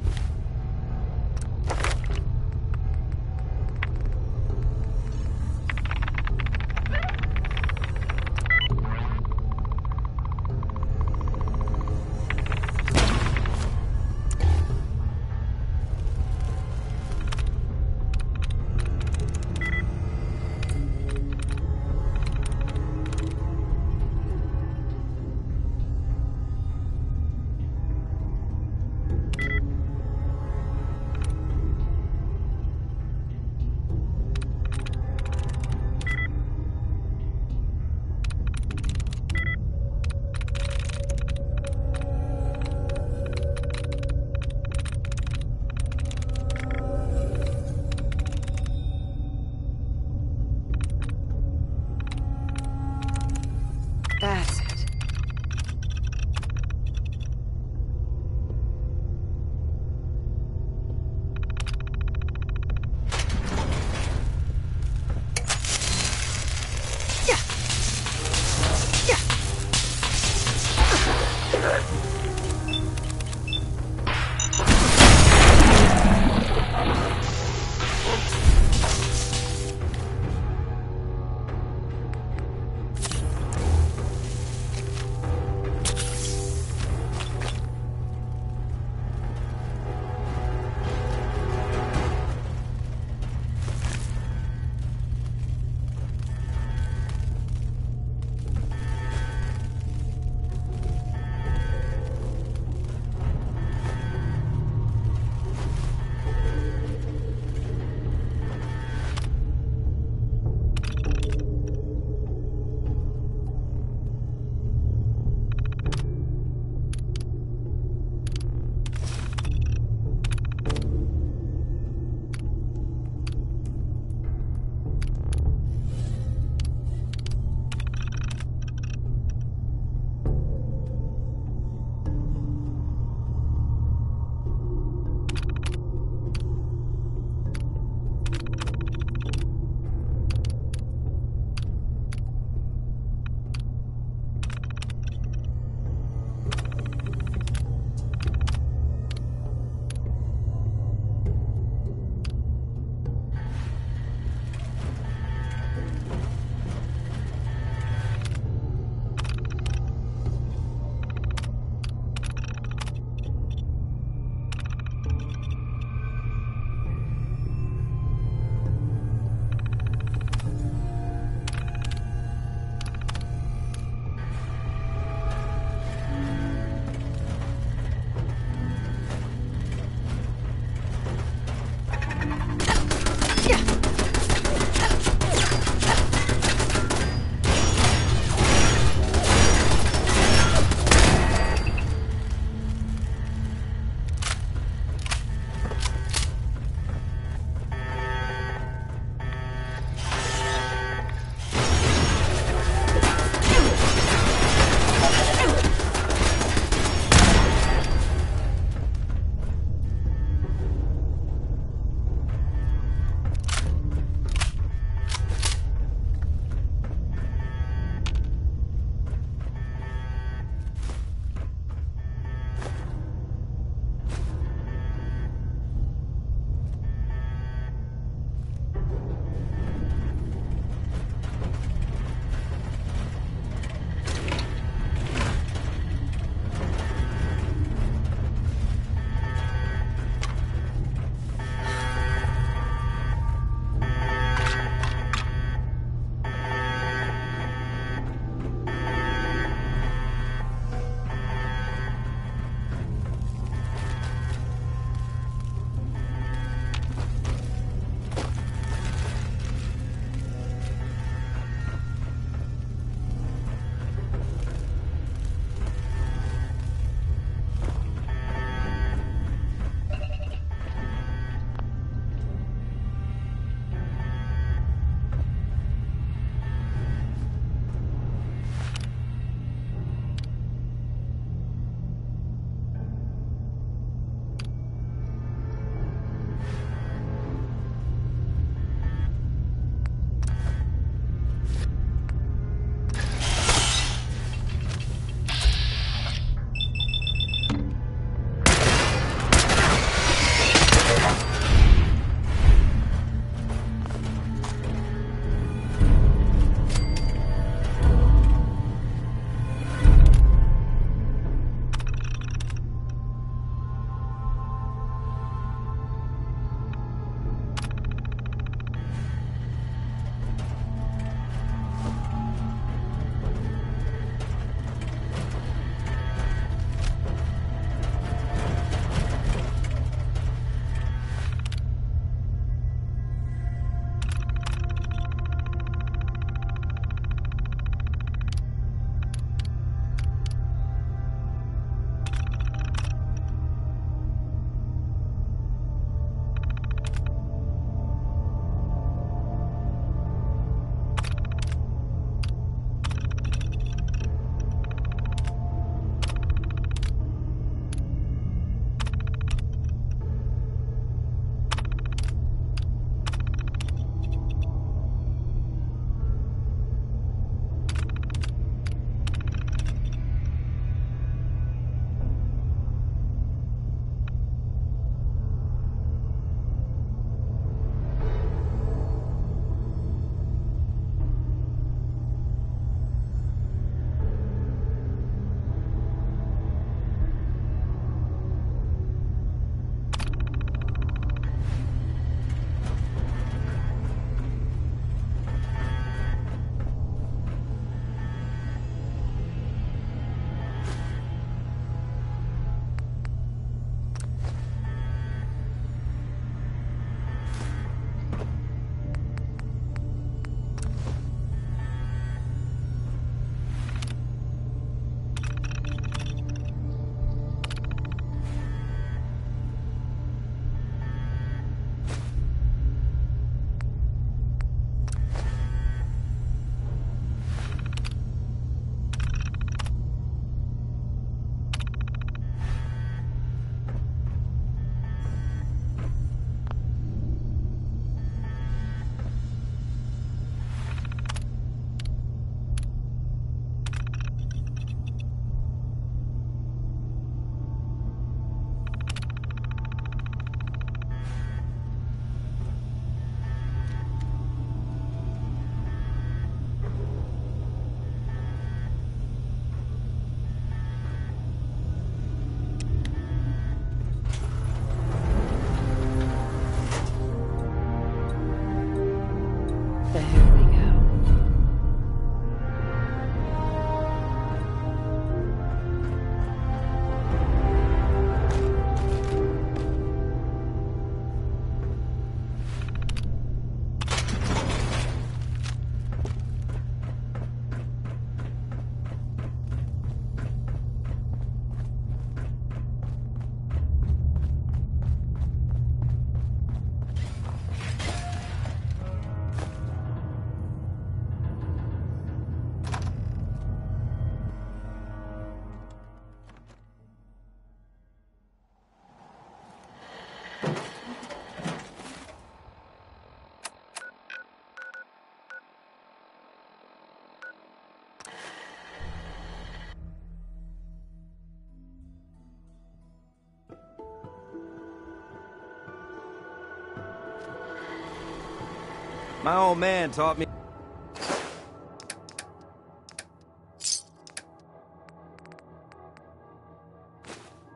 My old man taught me.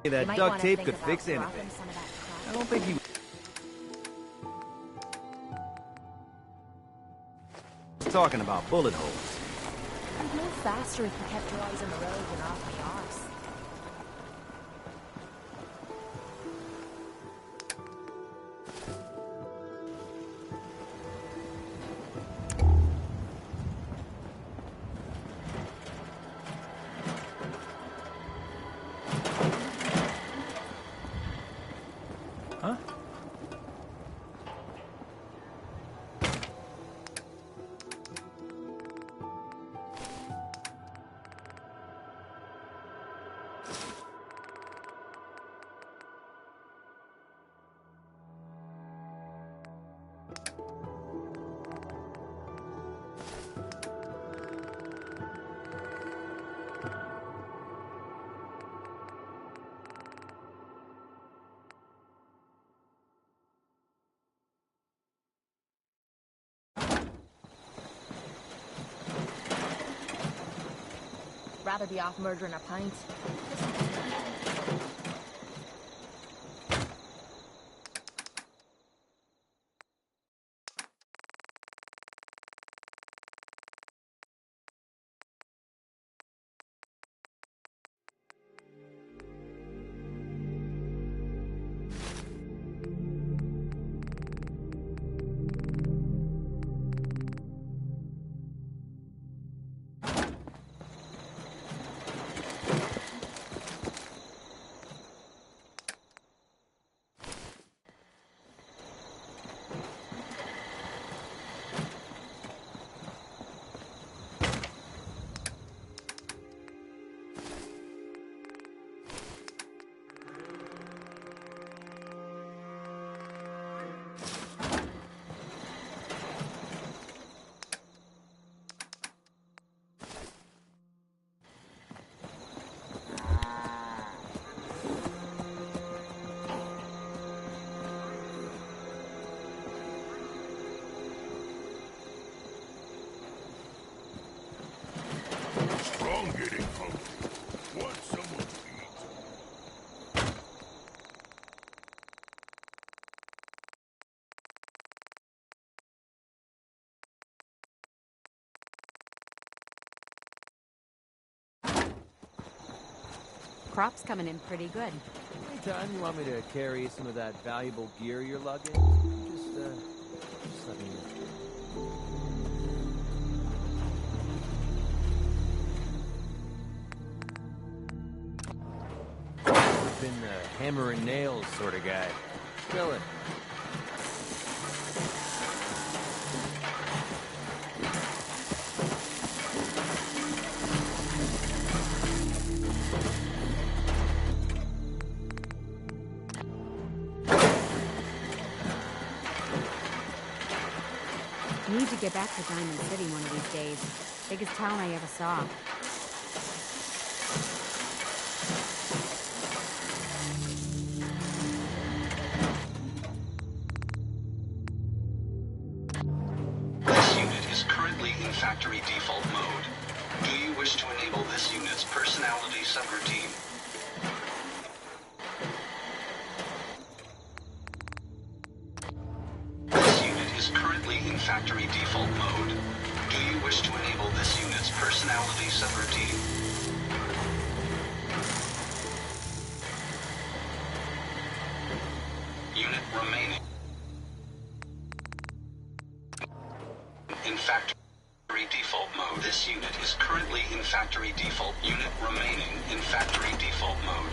That duct tape could fix anything. I don't think he was talking about bullet holes. You'd move faster if you kept your eyes on the road and off the arse. Huh? Rather be off murdering a pint. Strong getting hungry. Want someone to eat? Crop's coming in pretty good. Anytime you want me to carry some of that valuable gear you're lugging, just let me know. I've been the hammer and nails sort of guy. Chillin'. Need to get back to Diamond City one of these days. Biggest town I ever saw. This unit is currently in factory default mode. Do you wish to enable this unit's personality subroutine? This unit is currently in factory default mode. Do you wish to enable this unit's personality subroutine? Unit remaining in factory default mode. This unit is currently in factory default. Unit remaining in factory default mode.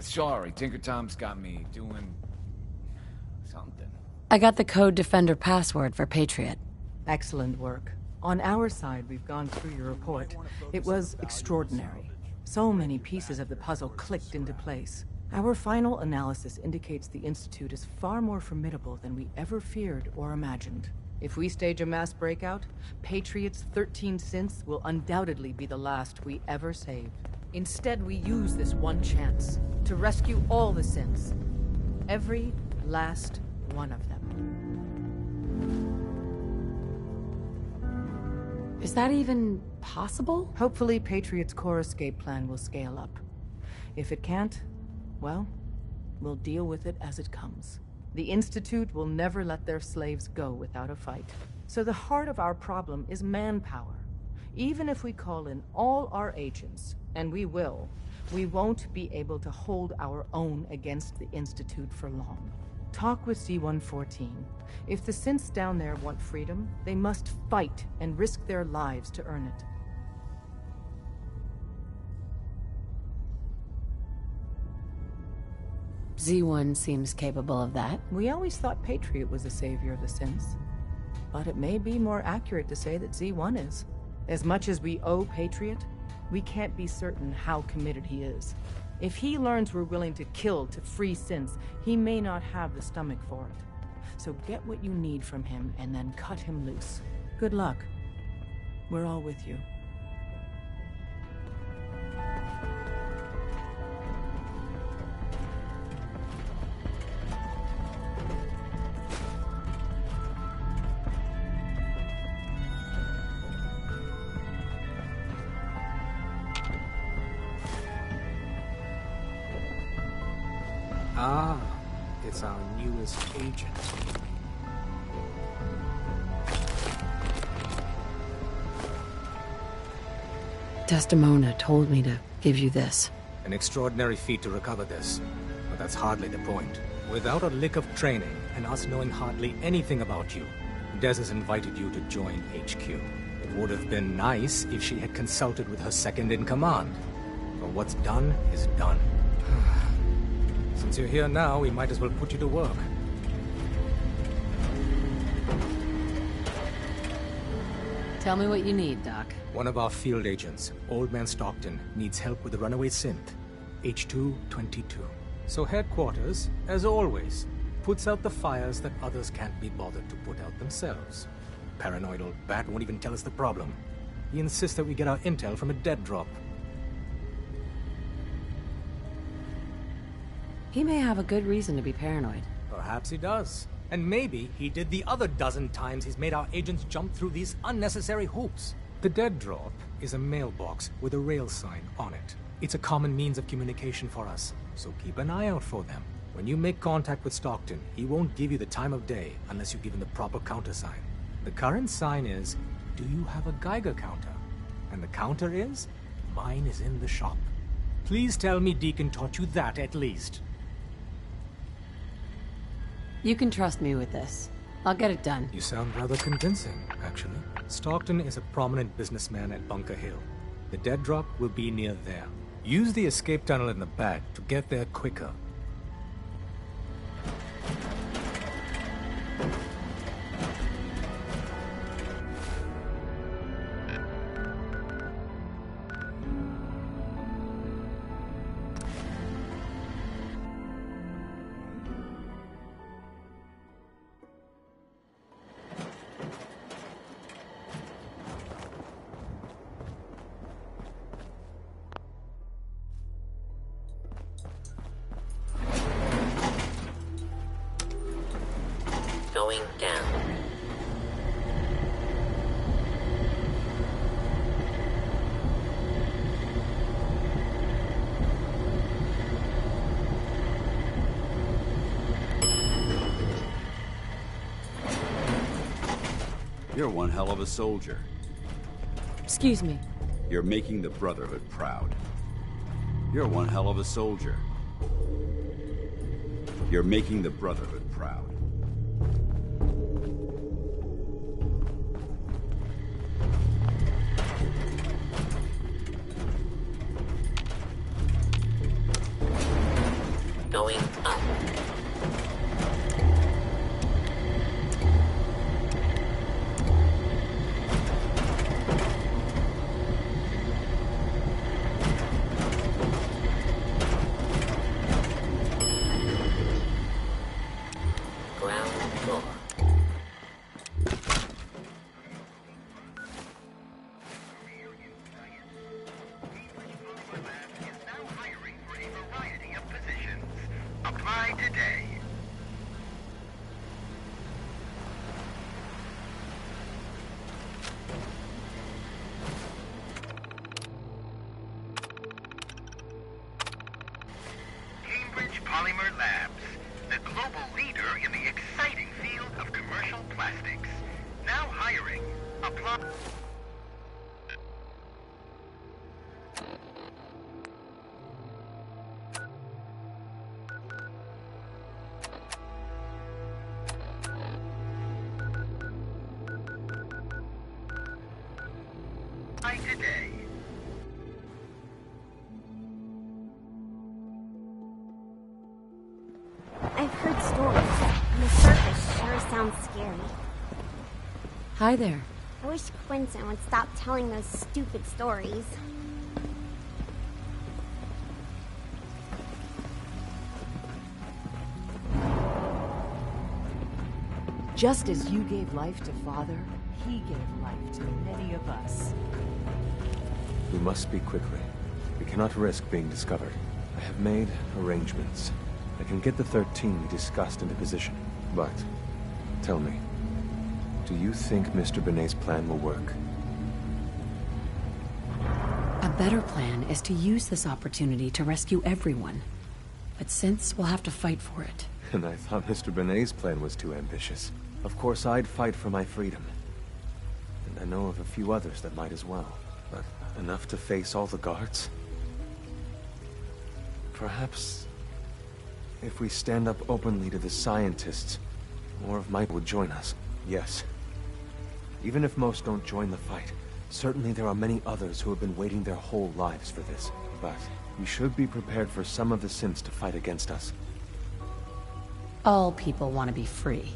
Sorry, Tinker Tom's got me doing something. I got the Code Defender password for Patriot. Excellent work. On our side, we've gone through your report. It was extraordinary. So many pieces of the puzzle clicked into place. Our final analysis indicates the Institute is far more formidable than we ever feared or imagined. If we stage a mass breakout, Patriot's 13 synths will undoubtedly be the last we ever save. Instead, we use this one chance to rescue all the synths. Every last one of them. Is that even possible? Hopefully, Patriot's core escape plan will scale up. If it can't, well, we'll deal with it as it comes. The Institute will never let their slaves go without a fight. So the heart of our problem is manpower. Even if we call in all our agents, and we will, we won't be able to hold our own against the Institute for long. Talk with C-114. If the synths down there want freedom, they must fight and risk their lives to earn it. Z1 seems capable of that. We always thought Patriot was the savior of the synths. But it may be more accurate to say that Z1 is. As much as we owe Patriot, we can't be certain how committed he is. If he learns we're willing to kill to free synths, he may not have the stomach for it. So get what you need from him and then cut him loose. Good luck. We're all with you. Ah, it's our newest agent. Desdemona told me to give you this. An extraordinary feat to recover this, but that's hardly the point. Without a lick of training, and us knowing hardly anything about you, Des has invited you to join HQ. It would have been nice if she had consulted with her second-in-command. But what's done is done. Since you're here now, we might as well put you to work. Tell me what you need, Doc. One of our field agents, Old Man Stockton, needs help with the runaway synth, H222. So headquarters, as always, puts out the fires that others can't be bothered to put out themselves. Paranoidal Bat won't even tell us the problem. He insists that we get our intel from a dead drop. He may have a good reason to be paranoid. Perhaps he does. And maybe he did the other dozen times he's made our agents jump through these unnecessary hoops. The dead drop is a mailbox with a rail sign on it. It's a common means of communication for us, so keep an eye out for them. When you make contact with Stockton, he won't give you the time of day unless you give him the proper countersign. The current sign is, do you have a Geiger counter? And the counter is, mine is in the shop. Please tell me Deacon taught you that at least. You can trust me with this. I'll get it done. You sound rather convincing, actually. Stockton is a prominent businessman at Bunker Hill. The dead drop will be near there. Use the escape tunnel in the back to get there quicker. Going down. You're one hell of a soldier. Excuse me. You're making the Brotherhood proud. You're one hell of a soldier. You're making the Brotherhood proud. Going up. Polymer Labs, the global leader in the exciting field of commercial plastics. Now hiring. Apply. Today. I've heard stories. On the surface sure sounds scary. Hi there. I wish Quentin would stop telling those stupid stories. Just as you gave life to Father, he gave life to many of us. We must speak quickly. We cannot risk being discovered. I have made arrangements. I can get the 13 we discussed into position. But, tell me, do you think Mr. Benet's plan will work? A better plan is to use this opportunity to rescue everyone. But since we'll have to fight for it. And I thought Mr. Benet's plan was too ambitious. Of course, I'd fight for my freedom. And I know of a few others that might as well. But enough to face all the guards? Perhaps if we stand up openly to the scientists, more of might would join us. Yes. Even if most don't join the fight, certainly there are many others who have been waiting their whole lives for this. But we should be prepared for some of the synths to fight against us. All people want to be free.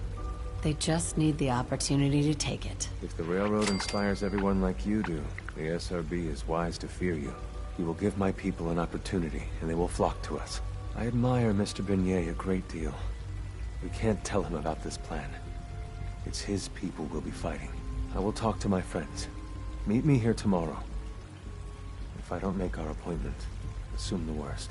They just need the opportunity to take it. If the Railroad inspires everyone like you do, the SRB is wise to fear you. You will give my people an opportunity, and they will flock to us. I admire Mr. Beignet a great deal. We can't tell him about this plan. It's his people we'll be fighting. I will talk to my friends. Meet me here tomorrow. If I don't make our appointment, assume the worst.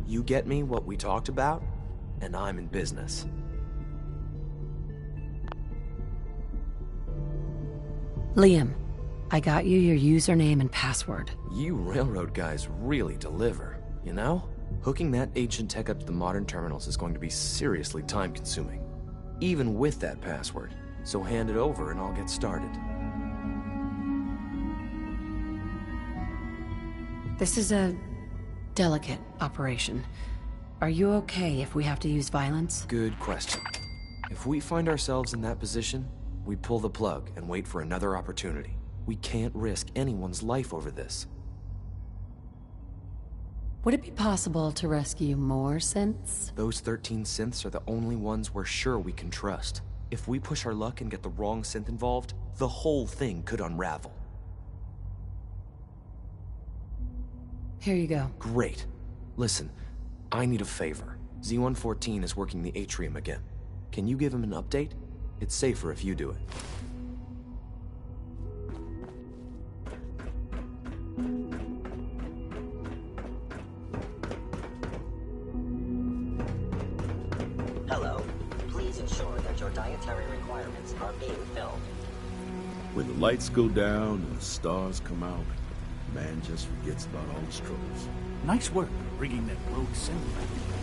You get me what we talked about, and I'm in business. Liam, I got you your username and password. You railroad guys really deliver, you know? Hooking that ancient tech up to the modern terminals is going to be seriously time-consuming, even with that password. So hand it over and I'll get started. This is a delicate operation. Are you okay if we have to use violence? Good question. If we find ourselves in that position, we pull the plug and wait for another opportunity. We can't risk anyone's life over this. Would it be possible to rescue more synths? Those 13 synths are the only ones we're sure we can trust. If we push our luck and get the wrong synth involved, the whole thing could unravel. Here you go. Great. Listen, I need a favor. Z-114 is working the atrium again. Can you give him an update? It's safer if you do it. Hello. Please ensure that your dietary requirements are being filled. When the lights go down and the stars come out, man just forgets about all his troubles. Nice work bringing that rogue symbol back.